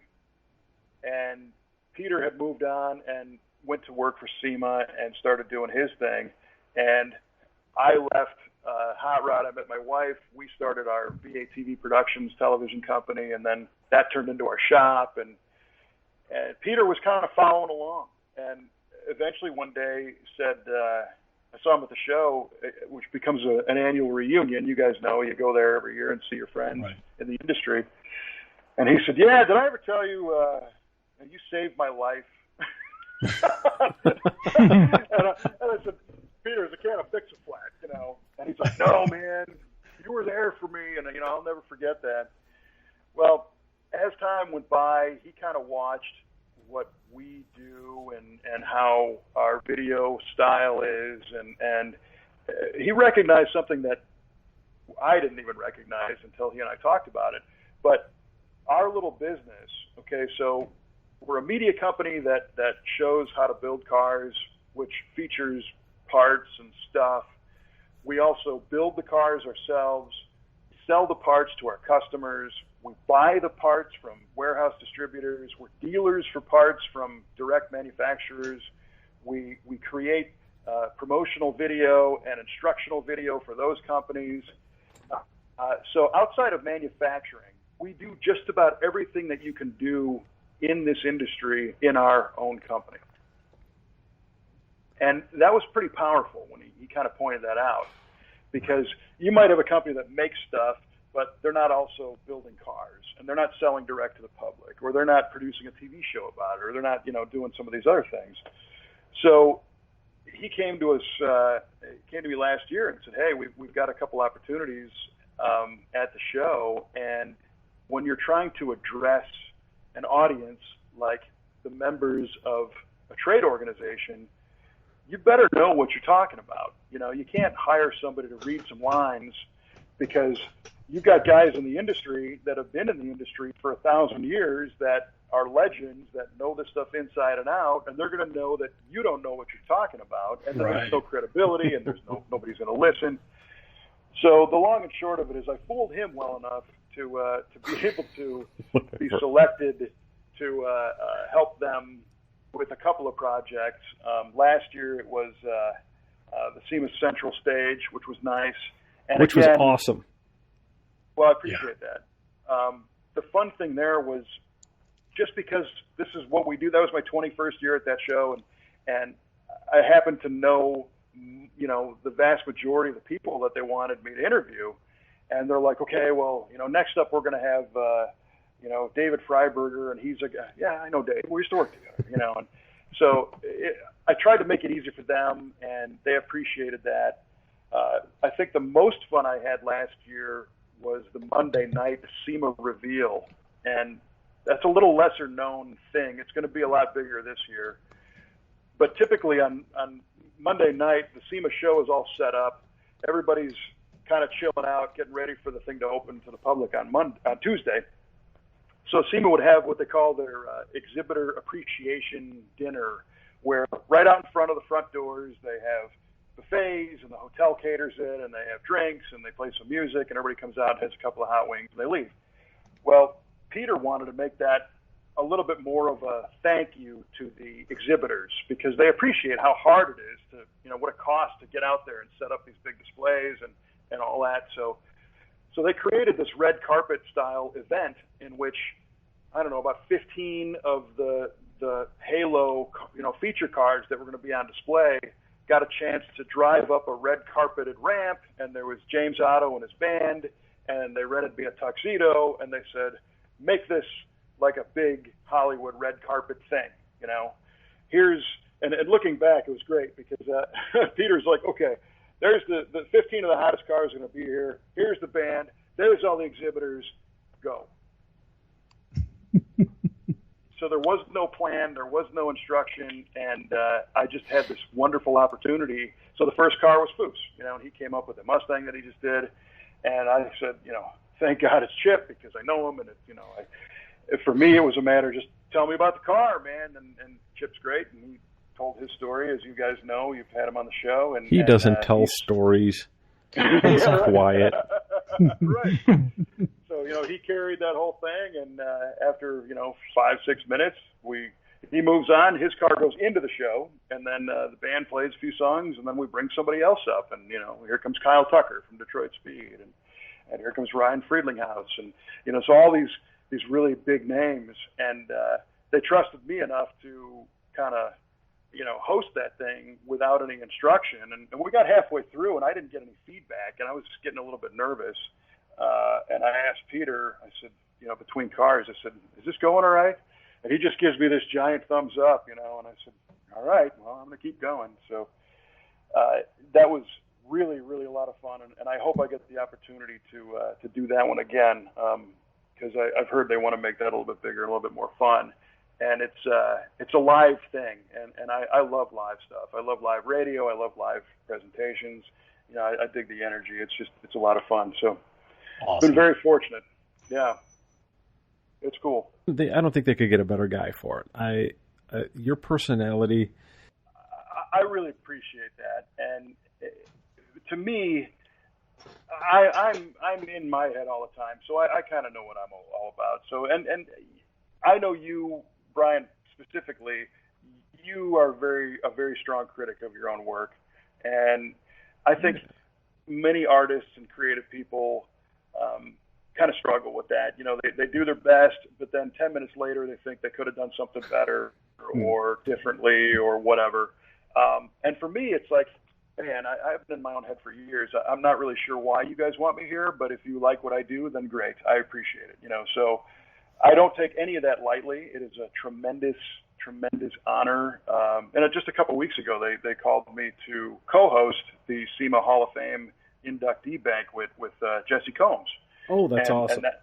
And Peter had moved on and went to work for SEMA and started doing his thing. And I left Hot Rod. I met my wife. We started our BATV Productions television company, and then that turned into our shop. And Peter was kind of following along. And eventually one day said, I saw him at the show, which becomes an annual reunion. You guys know, you go there every year and see your friends in the industry. And he said, "Yeah, did I ever tell you, you saved my life?" and I said, "Peter, it's a can of Fix-A-Flat, And he's like, "No, man, you were there for me, and I'll never forget that." Well, as time went by, he kind of watched what we do and how our video style is, and he recognized something that I didn't even recognize until he and I talked about it. But our little business, okay, so we're a media company that shows how to build cars, which features parts and stuff. We also build the cars ourselves, sell the parts to our customers. We buy the parts from warehouse distributors. We're dealers for parts from direct manufacturers. We create promotional video and instructional video for those companies. So outside of manufacturing, we do just about everything that you can do in this industry in our own company. And that was pretty powerful when he kind of pointed that out, because you might have a company that makes stuff, but they're not also building cars, and they're not selling direct to the public, or they're not producing a TV show about it, or they're not, doing some of these other things. So he came to me last year and said, "Hey, we've got a couple opportunities at the show, and when you're trying to address an audience like the members of a trade organization, you better know what you're talking about. You can't hire somebody to read some lines, because you've got guys in the industry that have been in the industry for 1,000 years that are legends that know this stuff inside and out, and they're going to know that you don't know what you're talking about, and then there's no credibility, and nobody's going to listen." So the long and short of it is, I fooled him well enough to be able to be selected to help them with a couple of projects. Last year it was the SEMA Central stage, which was nice. And which was awesome. Well, I appreciate that. The fun thing there was, just because this is what we do, that was my 21st year at that show, and I happened to know, the vast majority of the people that they wanted me to interview. And they're like, "Okay, well, next up we're going to have, David Freiberger," and he's like, "Yeah, I know Dave. We used to work together," And so I tried to make it easy for them, and they appreciated that. I think the most fun I had last year was the Monday night SEMA reveal, and that's a little lesser known thing. It's going to be a lot bigger this year. But typically on Monday night, the SEMA show is all set up. Everybody's kind of chilling out, getting ready for the thing to open to the public on Tuesday. So SEMA would have what they call their exhibitor appreciation dinner, where right out in front of the front doors they have buffets, and the hotel caters it, and they have drinks, and they play some music, and everybody comes out and has a couple of hot wings, and they leave. Well, Peter wanted to make that a little bit more of a thank you to the exhibitors, because they appreciate how hard it is to, what it costs to get out there and set up these big displays and all that. So they created this red carpet style event in which, I don't know, about 15 of the Halo, feature cars that were going to be on display got a chance to drive up a red carpeted ramp, and there was James Otto and his band, and they rented me a tuxedo, and they said, "Make this like a big Hollywood red carpet thing, and looking back, it was great, because Peter's like, "Okay, there's the 15 of the hottest cars are going to be here. Here's the band. There's all the exhibitors. Go." So there was no plan, there was no instruction, and I just had this wonderful opportunity. So the first car was Foose, and he came up with a Mustang that he just did, and I said, thank God it's Chip because I know him, and for me it was a matter of just tell me about the car, man, and Chip's great, and he told his story, as you guys know, you've had him on the show, and he doesn't tell stories. He's quiet. Right. So, he carried that whole thing, and after, 5-6 minutes, he moves on, his car goes into the show, and then the band plays a few songs, and then we bring somebody else up, and, here comes Kyle Tucker from Detroit Speed, and here comes Ryan Friedlinghouse, and, so all these really big names, and they trusted me enough to kind of, host that thing without any instruction. And we got halfway through, and I didn't get any feedback, and I was getting a little bit nervous. And I asked Peter, I said, between cars, I said, is this going all right? And he just gives me this giant thumbs up, and I said, all right, well, I'm going to keep going. So that was really, really a lot of fun, and I hope I get the opportunity to do that one again, because I've heard they want to make that a little bit bigger, a little bit more fun. And it's a live thing, and I love live stuff. I love live radio. I love live presentations. I dig the energy. It's a lot of fun. So awesome. Been very fortunate. Yeah, it's cool. I don't think they could get a better guy for it. Your personality. I really appreciate that, and to me, I'm in my head all the time, so I kind of know what I'm all about. So and I know you, Brian, specifically, you are a very strong critic of your own work. And I think many artists and creative people kind of struggle with that. They do their best, but then 10 minutes later, they think they could have done something better or differently or whatever. And for me, it's like, man, I've been in my own head for years. I'm not really sure why you guys want me here, but if you like what I do, then great. I appreciate it. So I don't take any of that lightly. It is a tremendous, tremendous honor. And just a couple of weeks ago, they called me to co-host the SEMA Hall of Fame inductee banquet with Jesse Combs. Oh, that's awesome. And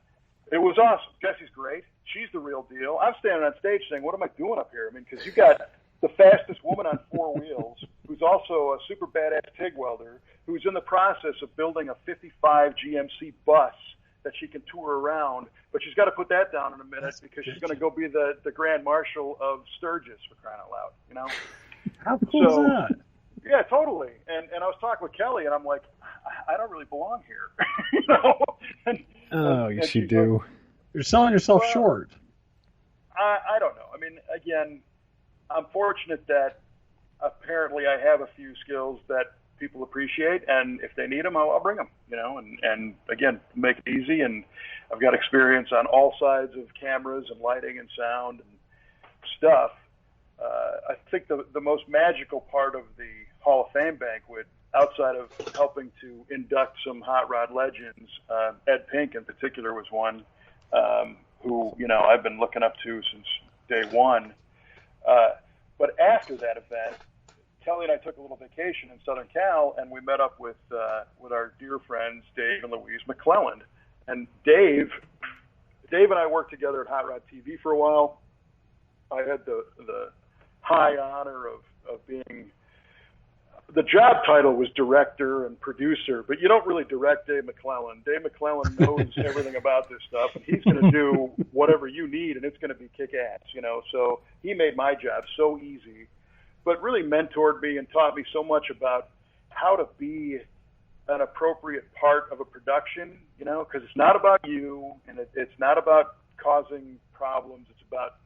it was awesome. Jesse's great. She's the real deal. I'm standing on stage saying, what am I doing up here? I mean, because you got the fastest woman on four wheels, who's also a super badass TIG welder, who's in the process of building a 55 GMC bus that she can tour around, but she's got to put that down in a minute because she's going to go be the Grand Marshal of Sturgis, for crying out loud, How cool is that? Yeah, totally. And I was talking with Kelly, and I'm like, I don't really belong here, Yes, you do. You're selling yourself short. I don't know. I mean, again, I'm fortunate that apparently I have a few skills that people appreciate, and if they need them, I'll bring them, and again, make it easy. And I've got experience on all sides of cameras and lighting and sound and stuff. I think the most magical part of the Hall of Fame banquet, outside of helping to induct some hot rod legends, Ed Pink in particular was one who, I've been looking up to since day one. But after that event, Kelly and I took a little vacation in Southern Cal, and we met up with our dear friends Dave and Louise McClelland. And Dave and I worked together at Hot Rod TV for a while. I had the high honor of being. The job title was director and producer, but you don't really direct Dave McClelland. Dave McClelland knows everything about this stuff, and he's going to do whatever you need, and it's going to be kick-ass, So he made my job so easy, but really mentored me and taught me so much about how to be an appropriate part of a production, because it's not about you, and it's not about causing problems. It's about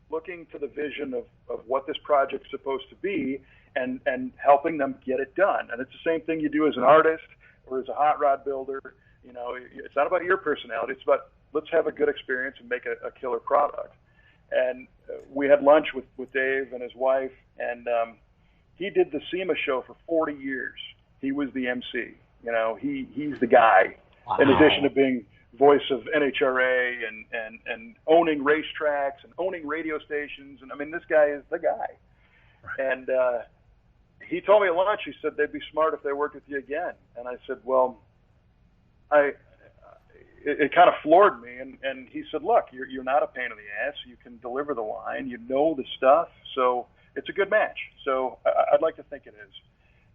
looking to the vision of what this project's supposed to be, and helping them get it done. And it's the same thing you do as an artist or as a hot rod builder. It's not about your personality. It's about, let's have a good experience and make a killer product. And we had lunch with Dave and his wife, and he did the SEMA Show for 40 years. He was the MC. He's the guy. Wow. In addition to being voice of NHRA and owning racetracks and owning radio stations. And I mean, this guy is the guy. Right. And he told me at lunch, he said they'd be smart if they worked with you again. And I said, well, it kind of floored me. And he said, look, you're not a pain in the ass. You can deliver the line. You know the stuff. So it's a good match. So I'd like to think it is.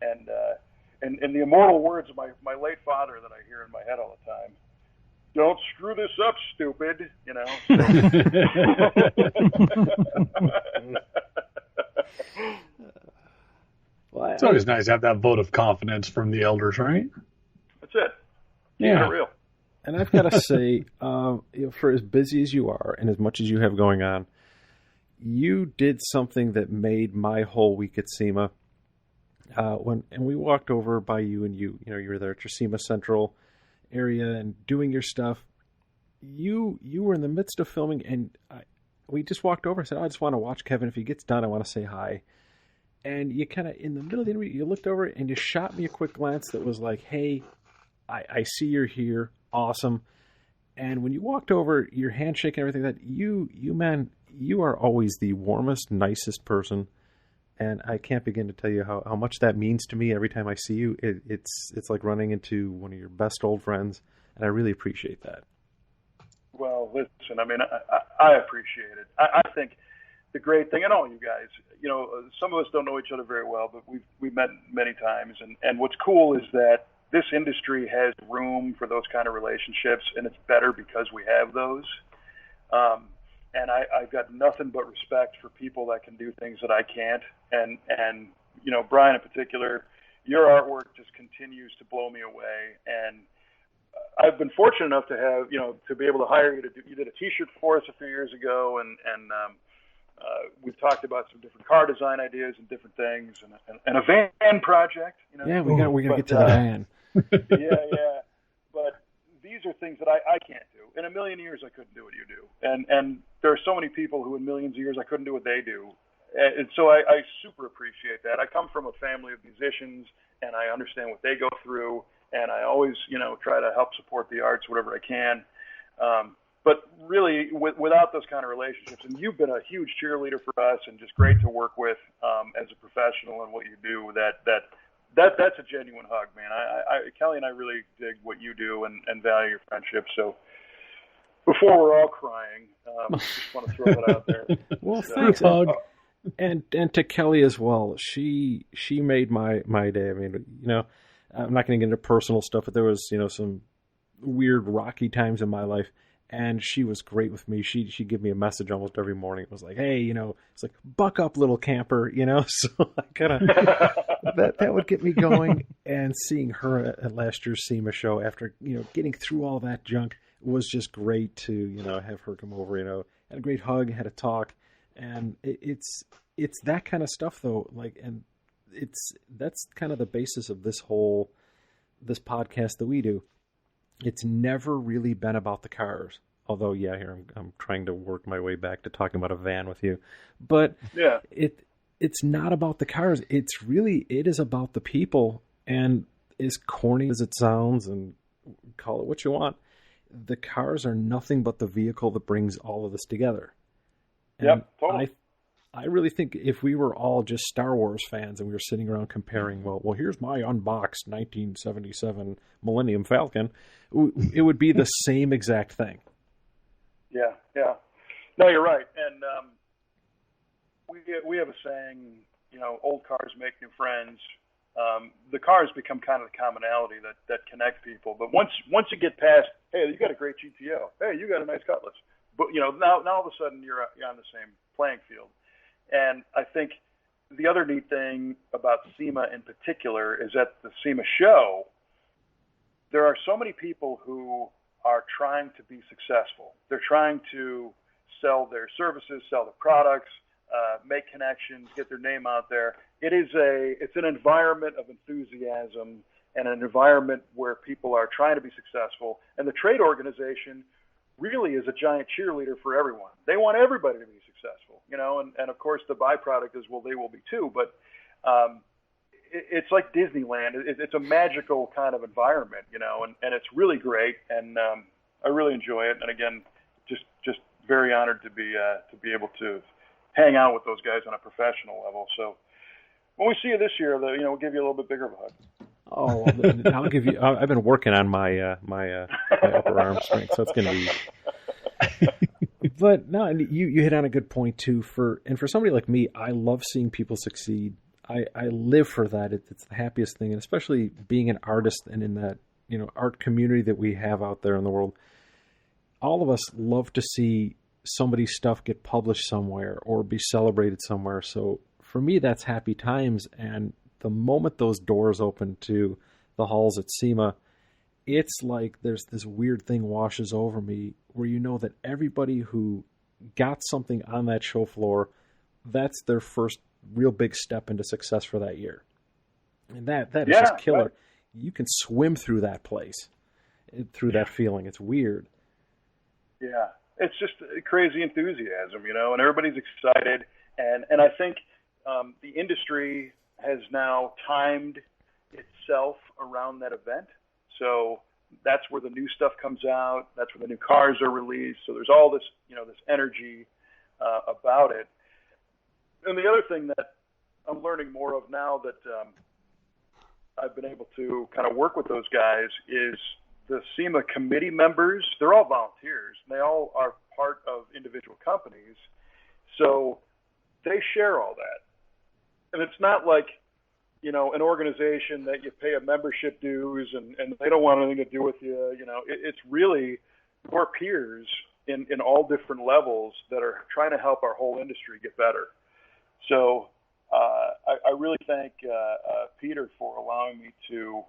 And in the immortal words of my late father that I hear in my head all the time, don't screw this up, stupid, you know. Well, it's always nice to have that vote of confidence from the elders, right? That's it. Yeah. Real. And I've got to say, for as busy as you are and as much as you have going on, you did something that made my whole week at SEMA. And we walked over by you, and you were there at your SEMA Central area and doing your stuff. You were in the midst of filming, and we just walked over and said, I just want to watch Kevin. If he gets done, I want to say hi. And you kind of, in the middle of the interview, you looked over and you shot me a quick glance that was like, hey, I see you're here. Awesome. And when you walked over, your handshake and everything, that you are always the warmest, nicest person. And I can't begin to tell you how much that means to me every time I see you. It's like running into one of your best old friends, and I really appreciate that. Well, listen, I mean, I appreciate it. I think the great thing, and all you guys, some of us don't know each other very well, but we've met many times. And what's cool is that this industry has room for those kind of relationships, and it's better because we have those. And I've got nothing but respect for people that can do things that I can't. And Brian in particular, your artwork just continues to blow me away. And I've been fortunate enough to have, to be able to hire you to do. You did a T-shirt for us a few years ago, and we've talked about some different car design ideas and different things, and a van project. Yeah, we're gonna get to the van. Yeah. But these are things that I can't do. In a million years, I couldn't do what you do. And there are so many people who in millions of years I couldn't do what they do. And so I super appreciate that. I come from a family of musicians, and I understand what they go through, and I always, try to help support the arts whatever I can. But really, without those kind of relationships, and you've been a huge cheerleader for us and just great to work with as a professional in what you do, that's a genuine hug, man. Kelly and I really dig what you do and value your friendship. So before we're all crying, just want to throw that out there. Well, thanks, hug. And to Kelly as well. She made my day. I mean, I'm not going to get into personal stuff, but there was, some weird rocky times in my life. And she was great with me. She'd give me a message almost every morning. It was like, hey, it's like, buck up, little camper, So I kind of, that would get me going. And seeing her at last year's SEMA show after, getting through all that junk was just great to, have her come over, had a great hug, had a talk. And it's that kind of stuff though. Like, and that's kind of the basis of this podcast that we do. It's never really been about the cars. Although, yeah, here I'm trying to work my way back to talking about a van with you. But yeah, it's not about the cars. It is about the people. And as corny as it sounds, and call it what you want, the cars are nothing but the vehicle that brings all of this together. And yep, totally. I really think if we were all just Star Wars fans and we were sitting around comparing, well, here's my unboxed 1977 Millennium Falcon, it would be the same exact thing. Yeah. No, you're right. And we have a saying, old cars make new friends. The cars become kind of the commonality that connects people. But once you get past, hey, you got a great GTO. Hey, you got a nice Cutlass. But, now all of a sudden you're on the same playing field. And I think the other neat thing about SEMA in particular is at the SEMA show, there are so many people who are trying to be successful. They're trying to sell their services, sell their products, make connections, get their name out there. It's an environment of enthusiasm and an environment where people are trying to be successful. And the trade organization really is a giant cheerleader for everyone. They want everybody to be successful, and of course the byproduct is, well, they will be too, but it's like Disneyland. It's a magical kind of environment, and it's really great, and I really enjoy it. And again, just very honored to be able to hang out with those guys on a professional level. So when we see you this year, we'll give you a little bit bigger of a hug. Oh, I'll give you. I've been working on my my upper arm strength, so it's going to be. But no, you hit on a good point too. For somebody like me, I love seeing people succeed. I live for that. It's the happiest thing, and especially being an artist and in that art community that we have out there in the world. All of us love to see somebody's stuff get published somewhere or be celebrated somewhere. So for me, that's happy times. And the moment those doors open to the halls at SEMA, it's like there's this weird thing washes over me where you know that everybody who got something on that show floor, that's their first real big step into success for that year. And that is just killer. Right. You can swim through that place, through that feeling. It's weird. Yeah, it's just crazy enthusiasm, and everybody's excited. And I think the industry has now timed itself around that event. So that's where the new stuff comes out. That's where the new cars are released. So there's all this, this energy about it. And the other thing that I'm learning more of now that I've been able to kind of work with those guys is the SEMA committee members. They're all volunteers. And they all are part of individual companies. So they share all that. And it's not like, an organization that you pay a membership dues and they don't want anything to do with you. It's really your peers in all different levels that are trying to help our whole industry get better. So I really thank Peter for allowing me to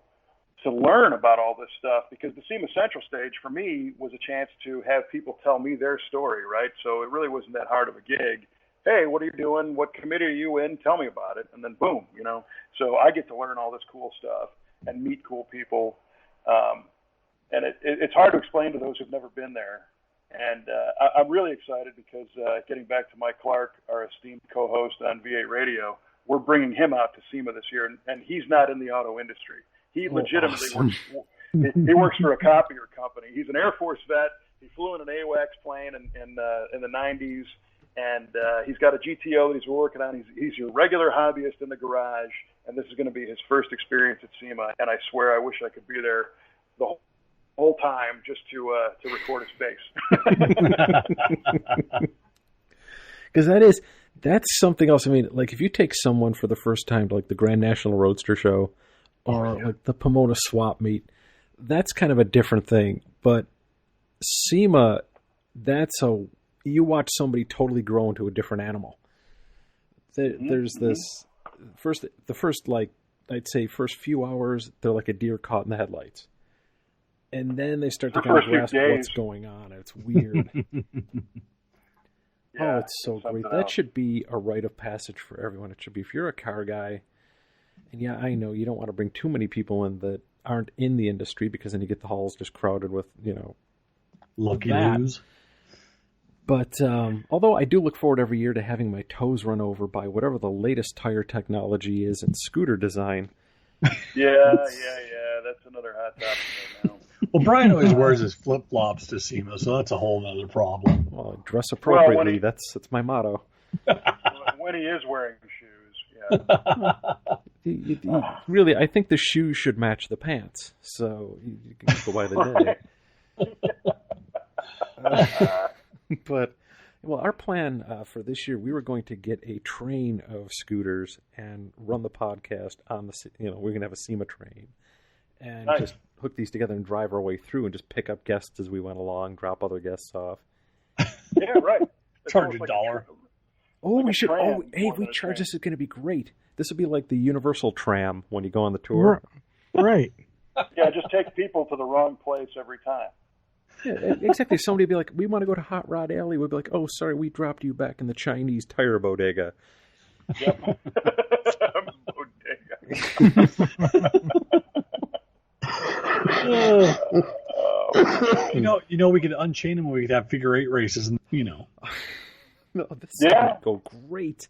learn about all this stuff, because the SEMA Central stage for me was a chance to have people tell me their story, right? So it really wasn't that hard of a gig. Hey, what are you doing? What committee are you in? Tell me about it. And then boom, So I get to learn all this cool stuff and meet cool people. And it's hard to explain to those who've never been there. And I'm really excited because getting back to Mike Clark, our esteemed co-host on V8 Radio, we're bringing him out to SEMA this year. And he's not in the auto industry. He legitimately works for a copier company. He's an Air Force vet. He flew in an AWACS plane in the 90s. And he's got a GTO that he's working on. He's your regular hobbyist in the garage, and this is going to be his first experience at SEMA. And I swear I wish I could be there the whole time just to record his face. Because that's something else. I mean, like if you take someone for the first time to like the Grand National Roadster Show or like the Pomona Swap Meet, that's kind of a different thing. But SEMA, you watch somebody totally grow into a different animal. There's this the first like I'd say first few hours they're like a deer caught in the headlights, and then they start to kind of grasp what's going on. It's weird. Oh, it's so great. That should be a rite of passage for everyone. It should be if you're a car guy, and yeah, I know you don't want to bring too many people in that aren't in the industry because then you get the halls just crowded with lucky loos. But although I do look forward every year to having my toes run over by whatever the latest tire technology is in scooter design. Yeah. That's another hot topic right now. Well, Brian always wears his flip-flops to SEMA, so that's a whole other problem. Well, dress appropriately. That's my motto. When he is wearing shoes, yeah. Really, I think the shoes should match the pants. So you can go by the day. But, our plan for this year, we were going to get a train of scooters and run the podcast on we're going to have a SEMA train and just hook these together and drive our way through and just pick up guests as we went along, drop other guests off. Yeah, right. Charge $1. We should. We charge. This is going to be great. This will be like the Universal tram when you go on the tour. Right. Yeah, just take people to the wrong place every time. Yeah, exactly. Somebody would be like, we want to go to Hot Rod Alley. We'd be like, oh, sorry, we dropped you back in the Chinese tire bodega. Yep. We could unchain them. We could have figure 8 races, and No, this is going to go great.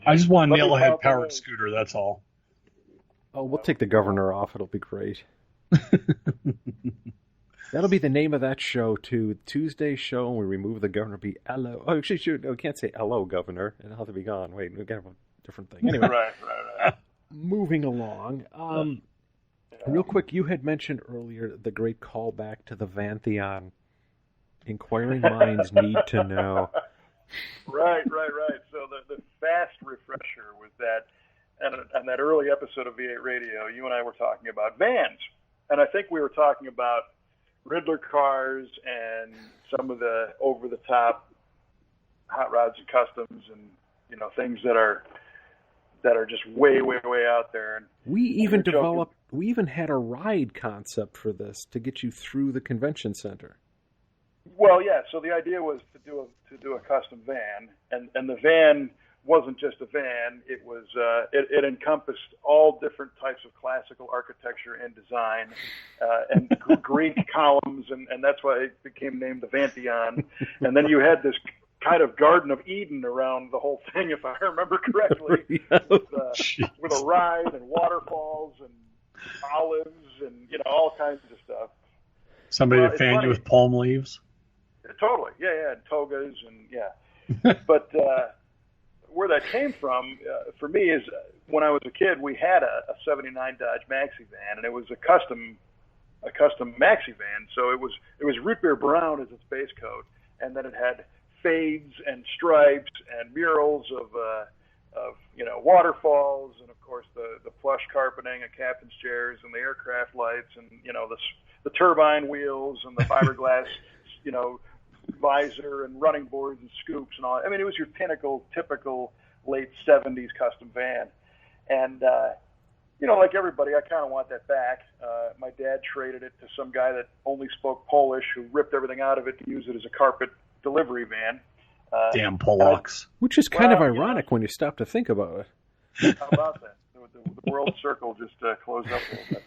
I just want a nail-ahead powered scooter. That's all. Oh, we'll take the governor off. It'll be great. That'll be the name of that show, too. Tuesday's show, and we remove the governor, be Hello. Oh, actually, we can't say hello, governor. It'll have to be gone. Wait, we got a different thing. Anyway. Right. moving along. Real quick, you had mentioned earlier the great callback to the Vantheon. Inquiring minds need to know. Right. So the fast refresher was that, and on that early episode of V8 Radio, you and I were talking about vans. And I think we were talking about Riddler cars and some of the over-the-top hot rods and customs and, things that are just way, way, way out there. And we even had a ride concept for this to get you through the convention center. Well, yeah. So the idea was to do a custom van, and the van wasn't just a van. It was it encompassed all different types of classical architecture and design, and Greek columns, and that's why it became named the Vantheon. And then you had this kind of Garden of Eden around the whole thing, if I remember correctly, with a ride and waterfalls and olives and all kinds of stuff. Somebody to fan you with palm leaves. Totally, yeah, and togas and But where that came from for me is when I was a kid, we had a '79 Dodge Maxi van, and it was a custom Maxi van. So it was root beer brown as its base coat, and then it had fades and stripes and murals of waterfalls, and of course the plush carpeting and captain's chairs and the aircraft lights and the turbine wheels and the fiberglass visor and running boards and scoops and all. I mean, it was your typical late 70s custom van. And, like everybody, I kind of want that back. My dad traded it to some guy that only spoke Polish who ripped everything out of it to use it as a carpet delivery van. Damn Polacks. Which is kind of ironic when you stop to think about it. How about that? The world circle just closed up a little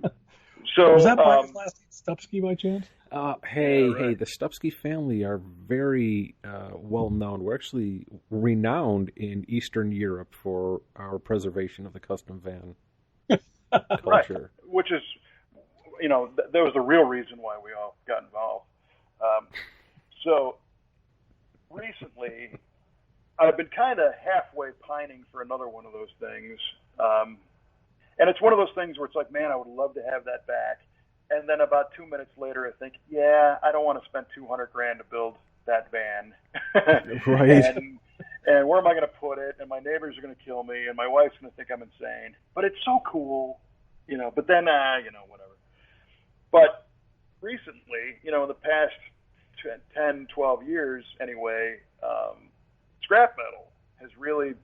bit. So, was that Brian's last name Stupski by chance? Hey, the Stupski family are very well known. We're actually renowned in Eastern Europe for our preservation of the custom van culture. Right. Which is, that was the real reason why we all got involved. So recently, I've been kind of halfway pining for another one of those things. And it's one of those things where it's like, man, I would love to have that back. And then about 2 minutes later, I think, I don't want to spend $200,000 to build that van. Right. And where am I going to put it? And my neighbors are going to kill me, and my wife's going to think I'm insane. But it's so cool, But then, whatever. But recently, in the past 10, 12 years, anyway, scrap metal has really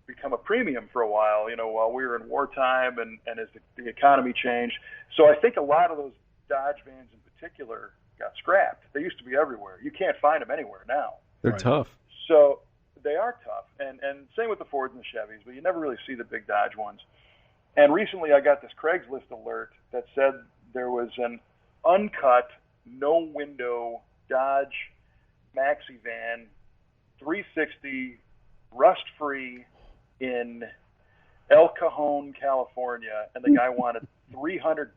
become a premium for a while, while we were in wartime and as the economy changed. So I think a lot of those Dodge vans in particular got scrapped. They used to be everywhere. You can't find them anywhere now. They're tough. So they are tough. And same with the Fords and the Chevys, but you never really see the big Dodge ones. And recently I got this Craigslist alert that said there was an uncut, no-window Dodge Maxi van, 360, rust-free, in El Cajon, California, and the guy wanted $300,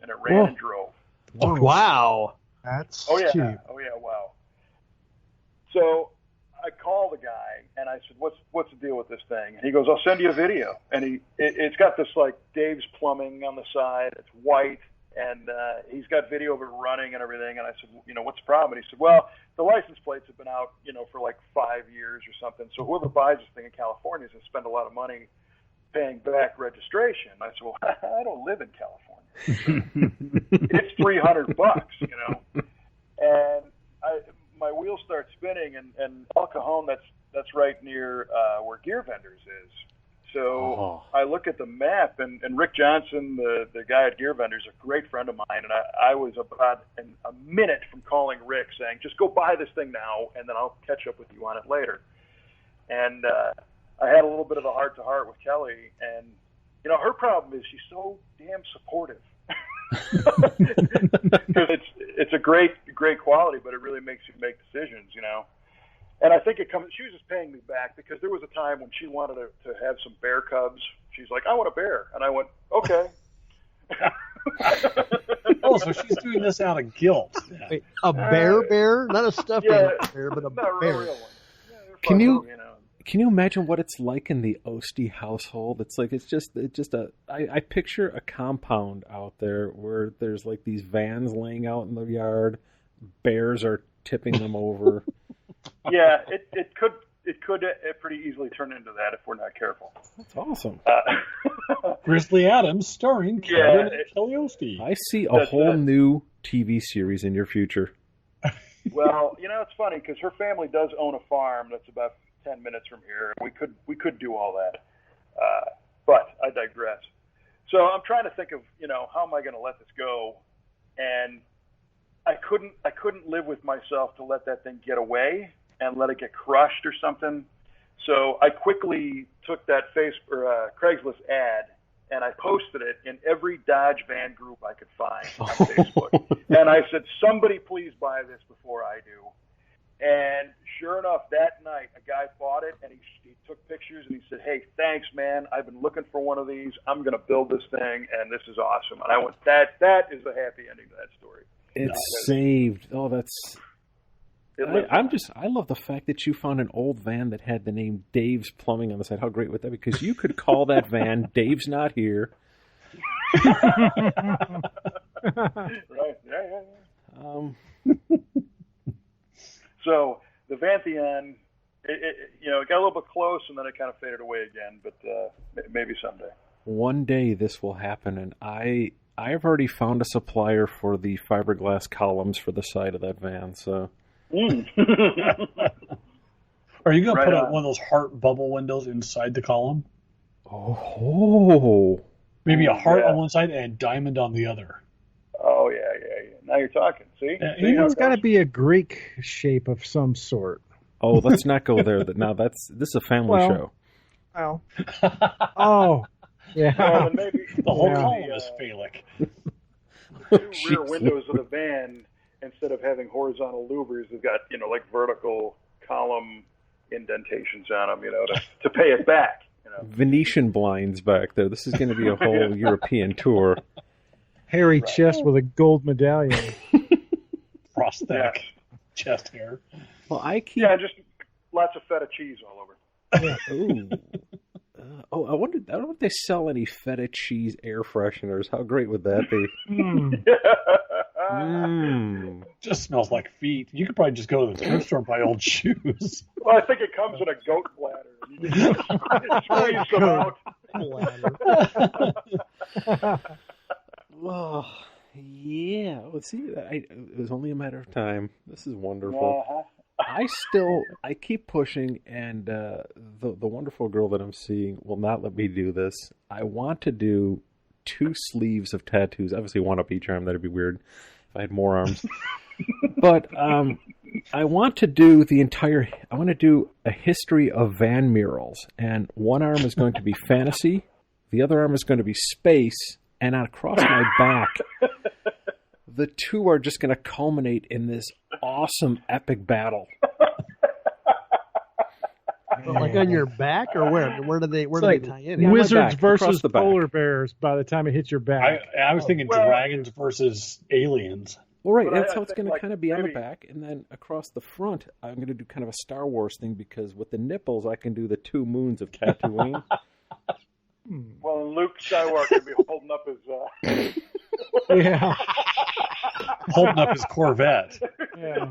and it ran and drove. Wow, that's cheap. cheap. Wow. So I called the guy and I said, "What's the deal with this thing?" And he goes, "I'll send you a video." And it's got this like Dave's Plumbing on the side. It's white, and he's got video of it running and everything. And I said, "What's the problem?" And he said, "Well, the license plates have been out, for like 5 years or something. So whoever buys this thing in California is going to spend a lot of money paying back registration." And I said, "Well, I don't live in California. It's $300, And my wheels start spinning, and El Cajon, that's right near where Gear Vendors is. So I look at the map, and Rick Johnson, the guy at Gear Vendors, a great friend of mine, and I was about a minute from calling Rick saying, "Just go buy this thing now, and then I'll catch up with you on it later." And I had a little bit of a heart-to-heart with Kelly, and, her problem is she's so damn supportive. Because it's a great quality, but it really makes you make decisions, And I think she was just paying me back because there was a time when she wanted to have some bear cubs. She's like, "I want a bear." And I went, "Okay." Oh, so she's doing this out of guilt. Wait, a bear? Not a stuffed animal bear, but a bear. Real one. Yeah, Can Can you imagine what it's like in the Oeste household? I picture a compound out there where there's like these vans laying out in the yard, bears are tipping them over. Yeah, it could pretty easily turn into that if we're not careful. That's awesome. Grizzly Adams starring Kevin and Kelly Oeste. I see a whole new TV series in your future. Well, it's funny because her family does own a farm that's about 10 minutes from here. We could do all that, but I digress. So I'm trying to think of how am I going to let this go, and I couldn't live with myself to let that thing get away and let it get crushed or something. So I quickly took that Craigslist ad and I posted it in every Dodge van group I could find on Facebook. And I said, somebody please buy this before I do. And sure enough, that night, a guy bought it, and he took pictures, and he said, hey, thanks, man. I've been looking for one of these. I'm going to build this thing, and this is awesome. And I went, that is the happy ending to that story. It's saved. Oh, that's... I love the fact that you found an old van that had the name Dave's Plumbing on the side. How great would that be? Because you could call that van Dave's Not Here. Right. Yeah. So the Vantheon, it got a little bit close, and then it kind of faded away again. But maybe someday. One day this will happen, and I've already found a supplier for the fiberglass columns for the side of that van. So. Are you going to put one of those heart bubble windows inside the column? Oh. Maybe a heart on one side and a diamond on the other. Oh, yeah. Now you're talking. See? It's got to be a Greek shape of some sort. Oh, let's not go there. Now, this is a family show. Well. Oh. Yeah. Well, maybe the whole column is phallic. Two rear windows of the van, instead of having horizontal louvers, they've got, like vertical column indentations on them, to pay it back. Venetian blinds back there. This is going to be a whole European tour. Hairy chest with a gold medallion. Prosthetic chest hair. Well, just lots of feta cheese all over. Yeah. Ooh. I wonder if they sell any feta cheese air fresheners. How great would that be? Just smells like feet. You could probably just go to the thrift store and buy old shoes. Well, I think it comes in a goat bladder. You just squeeze them out. Oh, yeah. Let's see. It was only a matter of time. This is wonderful. Uh-huh. I keep pushing, and the wonderful girl that I'm seeing will not let me do this. I want to do 2 sleeves of tattoos. Obviously, one up each arm. That'd be weird if I had more arms. But I want to do I want to do a history of van murals, and one arm is going to be fantasy, the other arm is going to be space, and across my back, the two are just going to culminate in this awesome epic battle. Like on your back, or where? Where do they tie in? Wizards versus polar bears by the time it hits your back. I was thinking dragons versus aliens. Well, right, and so it's going to kind of be on the back, and then across the front, I'm going to do kind of a Star Wars thing, because with the nipples, I can do the 2 moons of Tatooine. Well, Luke Skywalker could be holding up his... Yeah. Holding up his Corvette. Yeah.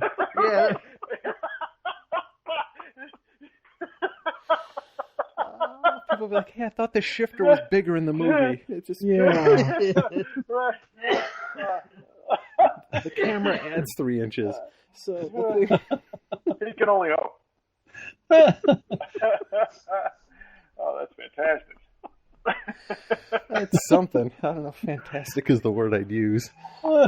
People be like, hey, I thought the shifter was bigger in the movie. It just... The camera adds 3 inches. So he can only hope. Oh, that's fantastic. That's something. I don't know. Fantastic is the word I'd use. Do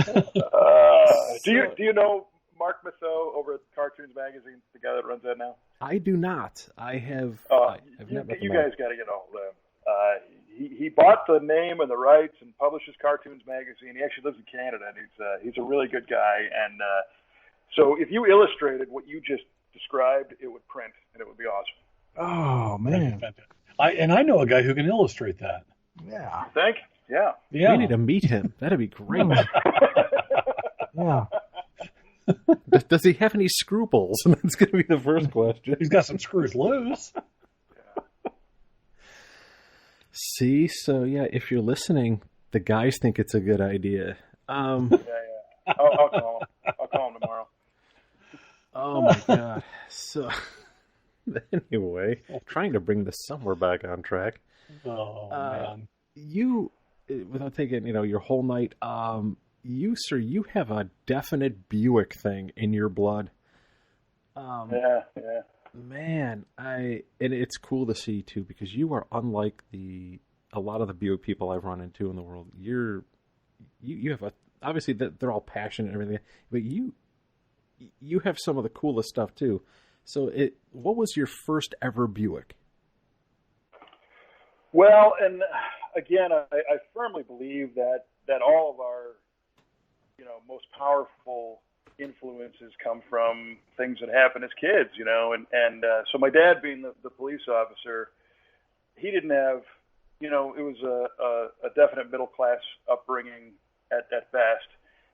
you know Mark Matheau over at Cartoons Magazine, the guy that runs that now? I do not. I have. You guys got to get a hold of him. He bought the name and the rights and publishes Cartoons Magazine. He actually lives in Canada, and he's a really good guy. And so if you illustrated what you just described, it would print, and it would be awesome. Oh, man. I know a guy who can illustrate that. Yeah. You think? Yeah. We need to meet him. That'd be great. Yeah. Does he have any scruples? That's going to be the first question. He's got some screws loose. See, so yeah, if you're listening, the guys think it's a good idea. Yeah. I'll call him. I'll call him tomorrow. Oh my God. So anyway, trying to bring this somewhere back on track. Oh, man. You, without taking, your whole night, sir, you have a definite Buick thing in your blood. Yeah. Man, and it's cool to see too, because you are unlike a lot of the Buick people I've run into in the world. You have obviously they're all passionate and everything, but you have some of the coolest stuff too. So what was your first ever Buick? Well, and again, I firmly believe that all of our, most powerful influences come from things that happen as kids, and so my dad being the police officer, he didn't have, it was a definite middle class upbringing at best.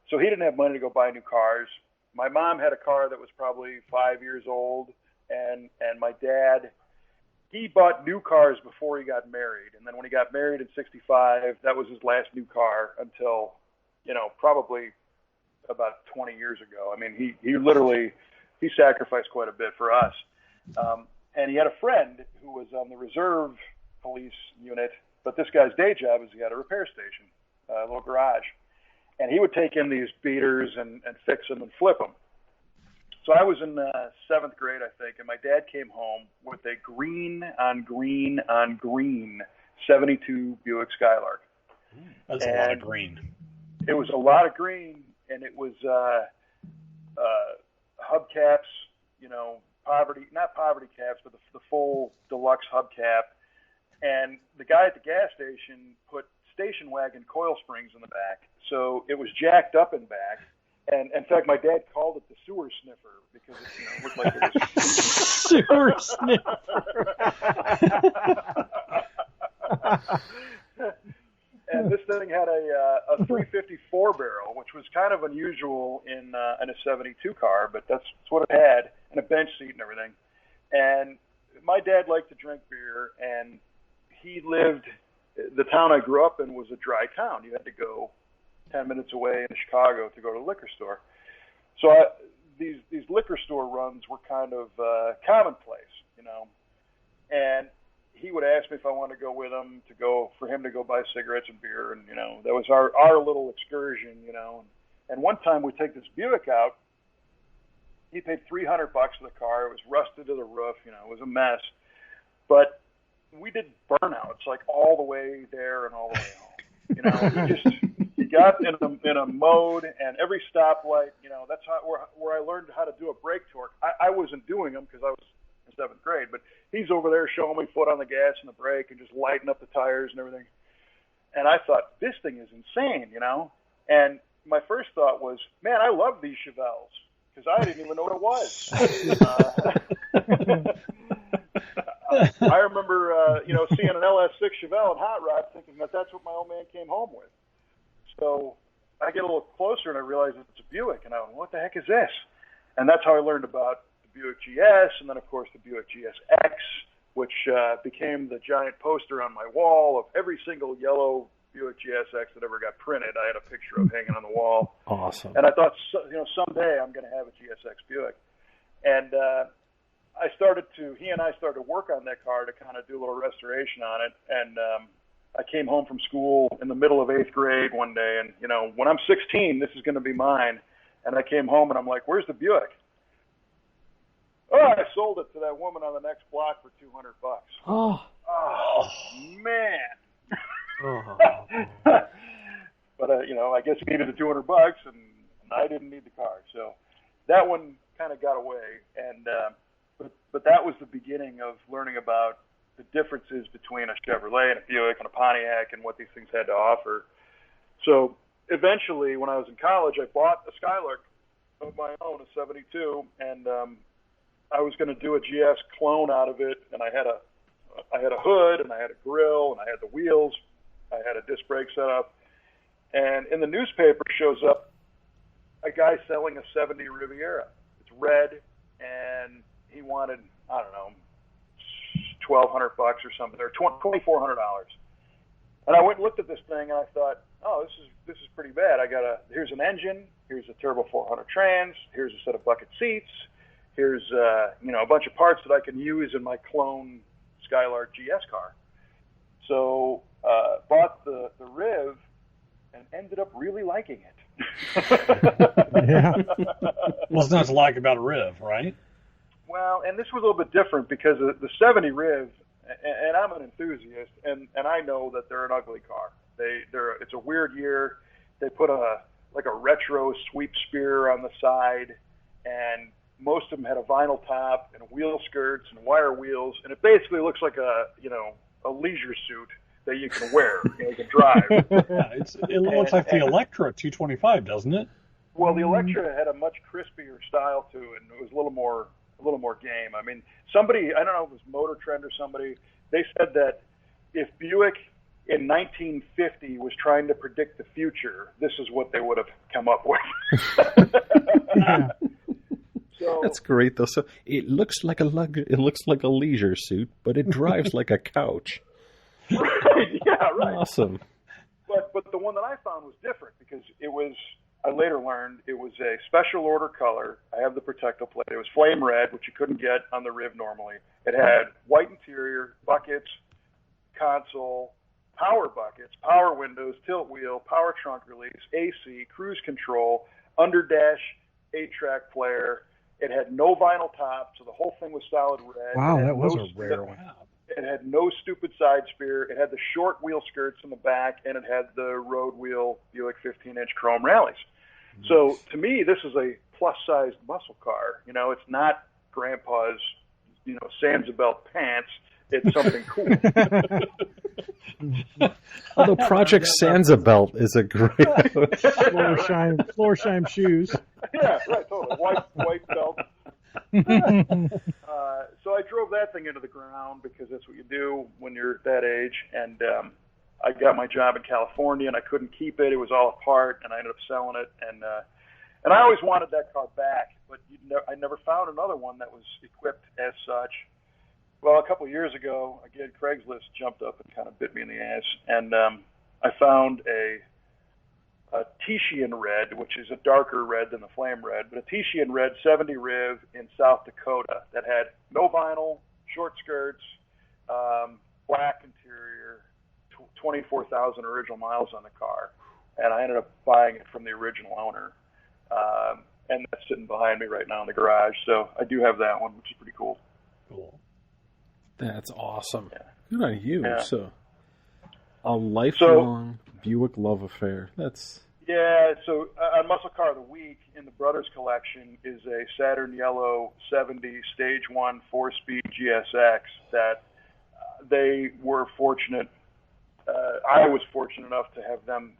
So he didn't have money to go buy new cars. My mom had a car that was probably 5 years old, and my dad, he bought new cars before he got married. And then when he got married in 65, that was his last new car until, probably about 20 years ago. I mean, he literally sacrificed quite a bit for us. And he had a friend who was on the reserve police unit, but this guy's day job is he had a repair station, a little garage. And he would take in these beaters and fix them and flip them. So I was in 7th grade, I think, and my dad came home with a green on green on green 72 Buick Skylark. That's a lot of green. It was a lot of green, and it was hubcaps, not poverty caps, but the full deluxe hubcap. And the guy at the gas station put station wagon coil springs in the back, so it was jacked up in back. And in fact, my dad called it the sewer sniffer because it looked like it was sewer sniffer. And this thing had a 354 barrel, which was kind of unusual in a 72 car, but that's what it had, and a bench seat and everything. And my dad liked to drink beer, and the town I grew up in was a dry town. You had to go 10 minutes away in Chicago to go to a liquor store. So these liquor store runs were kind of commonplace, and he would ask me if I wanted to go with him for him to go buy cigarettes and beer. And, that was our little excursion, and one time we take this Buick out. He paid $300 for the car. It was rusted to the roof, it was a mess, but we did burnouts like all the way there and all the way home. You got in a mode, and every stoplight, that's where I learned how to do a brake torque. I wasn't doing them because I was in 7th grade, but he's over there showing me foot on the gas and the brake and just lighting up the tires and everything. And I thought, this thing is insane, And my first thought was, man, I love these Chevelles, because I didn't even know what it was. I remember, seeing an LS6 Chevelle and Hot Rod, thinking that that's what my old man came home with. So I get a little closer and I realize it's a Buick, and I went, what the heck is this? And that's how I learned about the Buick GS, and then of course the Buick GSX, which became the giant poster on my wall of every single yellow Buick GSX that ever got printed. I had a picture of hanging on the wall. Awesome. And I thought, someday I'm going to have a GSX Buick. And he and I started to work on that car to kind of do a little restoration on it. And I came home from school in the middle of 8th grade one day, and, when I'm 16, this is going to be mine. And I came home and I'm like, where's the Buick? Oh, I sold it to that woman on the next block for $200. Oh man. Oh. But, I guess he needed the $200, and I didn't need the car. So that one kind of got away. And, but that was the beginning of learning about the differences between a Chevrolet and a Buick and a Pontiac and what these things had to offer. So eventually, when I was in college, I bought a Skylark of my own, a 72, and I was going to do a GS clone out of it. And I had a hood, and I had a grill, and I had the wheels. I had a disc brake setup. And in the newspaper shows up a guy selling a 70 Riviera. It's red, and he wanted, I don't know, $1,200 or something, or $2,400. And I went and looked at this thing, and I thought, oh, this is pretty bad. Here's an engine, here's a turbo 400 trans, here's a set of bucket seats, here's a bunch of parts that I can use in my clone Skylark GS car. So bought the Riv and ended up really liking it. Yeah. What's not to like about a Riv, right? Well, and this was a little bit different because the 70 Riv, and I'm an enthusiast, and I know that they're an ugly car. It's a weird year. They put a retro sweep spear on the side, and most of them had a vinyl top and wheel skirts and wire wheels, and it basically looks like a leisure suit that you can wear, you can drive. Yeah, it looks like the Electra 225, doesn't it? Well, the Electra had a much crispier style to it, and it was a little more game. I mean, somebody, I don't know if it was Motor Trend or somebody, they said that if Buick in 1950 was trying to predict the future, this is what they would have come up with. Yeah. So, That's great, though. So it looks like a leisure suit, but it drives like a couch. right, yeah, right. Awesome. But the one that I found was different because I later learned it was a special order color. I have the protective plate. It was flame red, which you couldn't get on the Riv normally. It had white interior, buckets, console, power buckets, power windows, tilt wheel, power trunk release, AC, cruise control, underdash, 8-track player. It had no vinyl top, so the whole thing was solid red. Wow, that was a rare one. It had no stupid side spear. It had the short wheel skirts in the back, and it had the road wheel Buick 15-inch chrome rallies. Nice. So to me, this is a plus-sized muscle car. It's not Grandpa's, Sansa pants. It's something cool. Although Project Sansa is a great floor shine shoes. Yeah, right, totally. White belt. So I drove that thing into the ground because that's what you do when you're that age. And I got my job in California, and I couldn't keep it. It was all apart, and I ended up selling it. And I always wanted that car back, but I never found another one that was equipped as such. Well, a couple of years ago, again, Craigslist jumped up and kind of bit me in the ass, and I found a Titian red, which is a darker red than the flame red, but a Titian red 70 Riv in South Dakota that had no vinyl, short skirts, black interior, 24,000 original miles on the car, and I ended up buying it from the original owner, and that's sitting behind me right now in the garage, so I do have that one, which is pretty cool. Cool. That's awesome. Yeah. Good on you. Yeah. So, a lifelong Buick love affair. Yeah, so on Muscle Car of the Week in the Brothers collection is a Saturn Yellow 70 Stage 1 4-speed GSX that they were fortunate. I was fortunate enough to have them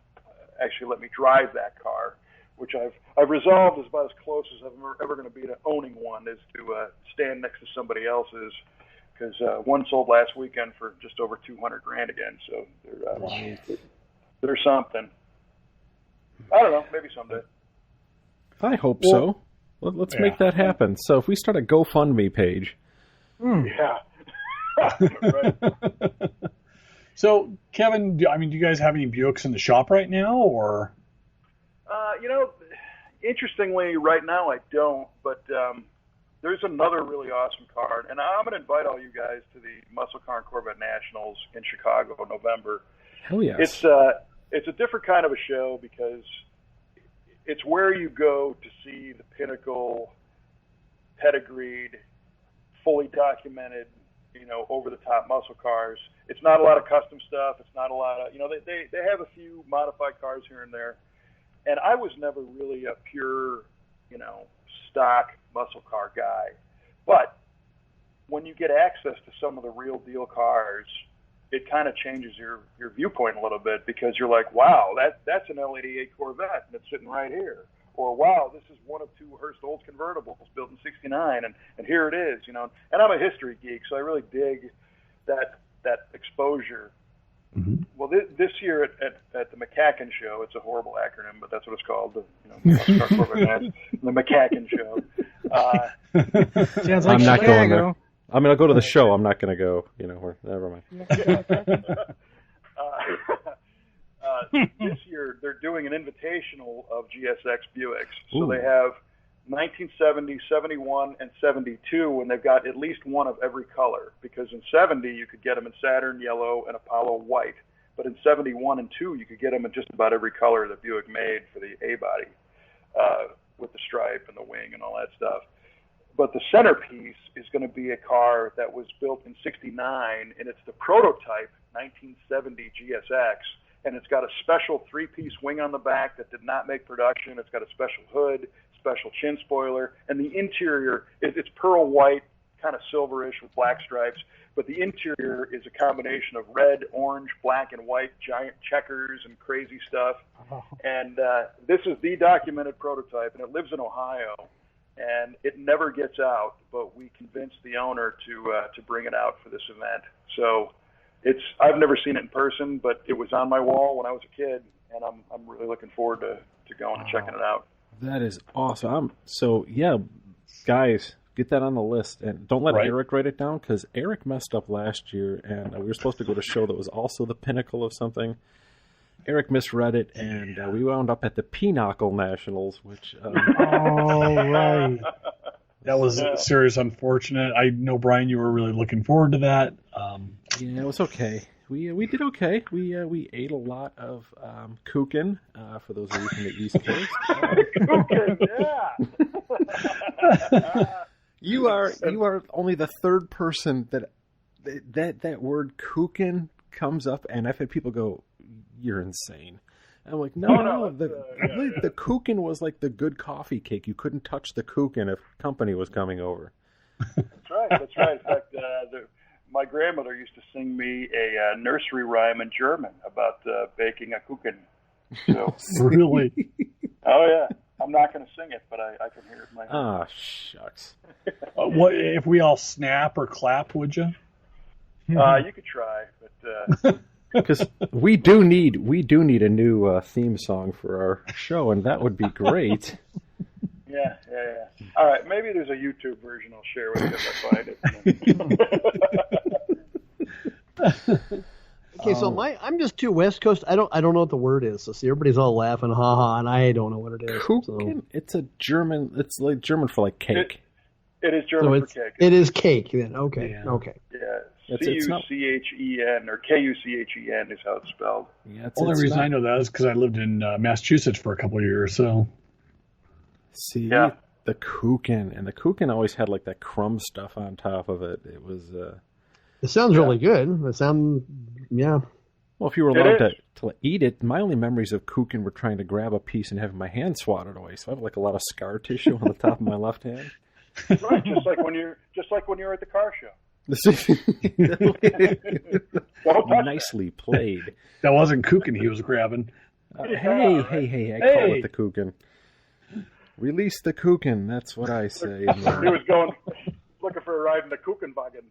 actually let me drive that car, which I've resolved is about as close as I'm ever going to be to owning one, is to stand next to somebody else's. Because one sold last weekend for just over $200,000 again, so they're something. I don't know, maybe someday. I hope so. Let's make that happen. So if we start a GoFundMe page. Yeah. Right. So, Kevin, do you guys have any Buicks in the shop right now, or? Interestingly, right now I don't, but there's another really awesome car, and I'm going to invite all you guys to the Muscle Car and Corvette Nationals in Chicago in November. Hell yes. It's a different kind of a show because it's where you go to see the pinnacle, pedigreed, fully documented, over-the-top muscle cars. It's not a lot of custom stuff. It's not a lot of, they have a few modified cars here and there. And I was never really a pure, stock muscle car guy. But when you get access to some of the real deal cars, it kind of changes your viewpoint a little bit because you're like, wow, that's an L88 Corvette and it's sitting right here. Or, wow, this is one of two Hearst Olds convertibles built in '69 and here it is, And I'm a history geek, so I really dig that exposure. Mm-hmm. Well, this year at the McCacken Show, it's a horrible acronym, but that's what it's called, the McCacken Show. Sounds like I'm not Chicago. going there. I'm going to go to the show. I'm not going to go, never mind. This year they're doing an invitational of GSX Buicks. So Ooh. they have 1970, 71, and 72, and they've got at least one of every color. Because in 70 you could get them in Saturn yellow and Apollo white, but in 71 and 2 you could get them in just about every color that Buick made for the A body, with the stripe and the wing and all that stuff. But the centerpiece is going to be a car that was built in 69, and it's the prototype 1970 GSX, and it's got a special three-piece wing on the back that did not make production. It's got a special hood, special chin spoiler, and the interior, it's pearl white, kind of silverish with black stripes, but the interior is a combination of red, orange, black, and white, giant checkers and crazy stuff. And this is the documented prototype, and it lives in Ohio. And it never gets out, but we convinced the owner to bring it out for this event. So I've never seen it in person, but it was on my wall when I was a kid, and I'm really looking forward to going and checking it out. That is awesome. So yeah, guys, get that on the list, and don't let Eric write it down, because Eric messed up last year, and we were supposed to go to a show that was also the pinnacle of something. Eric misread it, and we wound up at the Pinochle Nationals, which... All right. That was serious unfortunate. I know, Brian, you were really looking forward to that. Yeah, it was okay. We did okay. We ate a lot of kuchen, for those of you from the East Coast. Kuchen, yeah! You are only the third person that word kuchen comes up, and I've had people go, "You're insane." I'm like, no. The kuchen was like the good coffee cake. You couldn't touch the kuchen if company was coming over. That's right. In fact, my grandmother used to sing me a nursery rhyme in German about baking a kuchen. So, Really? Oh, yeah. I'm not going to sing it, but I can hear it in my head. Ah, shucks. What if we all snap or clap? Would you? You could try, but Because we do need a new theme song for our show, and that would be great. yeah. All right, maybe there's a YouTube version I'll share with you if I find it. Okay, so I'm just too West Coast. I don't know what the word is. So see, everybody's all laughing, haha, and I don't know what it is. Kuchen, so. it's a German. It's like German for like cake. It is German for cake. It is cake then. Okay. Yeah. Okay. Yeah. It's not- Cuchen or Kuchen is how it's spelled. Yeah, Only reason I know that is because I lived in Massachusetts for a couple of years. So See, Yeah. the kuchen, and the kuchen always had like that crumb stuff on top of it. It was It sounds really good. It sounds, yeah. well, if you were allowed to eat it, my only memories of kuchen were trying to grab a piece and having my hand swatted away. So I have like a lot of scar tissue on the top of my left hand. Right, just like when you're at the car show. Nicely played. that wasn't kuchen he was grabbing. Hey, I call it the kuchen. Release the kuchen, that's what I say. He was looking for a ride in the Kuchenwagen.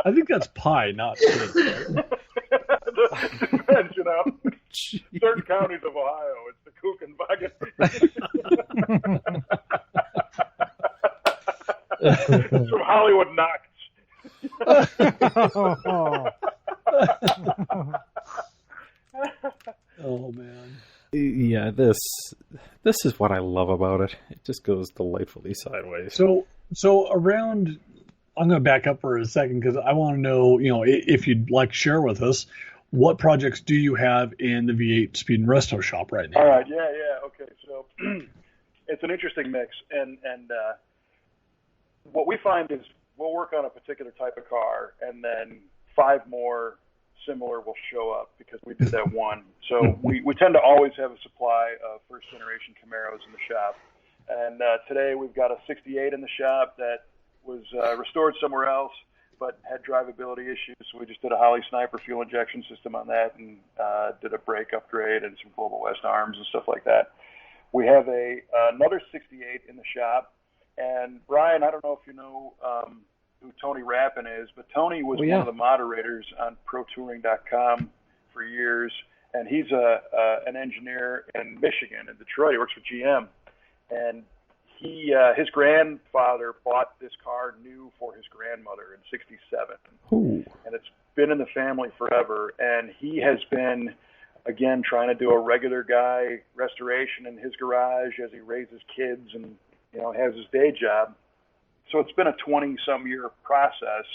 I think that's pie, not pig. Depends, certain counties of Ohio, it's the Kuchenwagen. It's from Hollywood Knox. Oh man. Yeah, this is what I love about it. It just goes delightfully sideways. So around, I'm going to back up for a second because I want to know, if you'd like to share with us, what projects do you have in the V8 Speed and Resto shop right now? All right, yeah, okay. So it's an interesting mix, and what we find is we'll work on a particular type of car, and then 5 more similar will show up because we did that one. So we tend to always have a supply of first-generation Camaros in the shop. And today we've got a 68 in the shop that was restored somewhere else but had drivability issues. So we just did a Holly Sniper fuel injection system on that and did a brake upgrade and some Global West arms and stuff like that. We have another 68 in the shop. And Brian, I don't know if you know who Tony Rappin is, but Tony was one of the moderators on ProTouring.com for years, and he's an engineer in Michigan, in Detroit. He works for GM, and his grandfather bought this car new for his grandmother in '67, and it's been in the family forever. And he has been, again, trying to do a regular guy restoration in his garage as he raises kids and has his day job. So it's been a 20-some year process,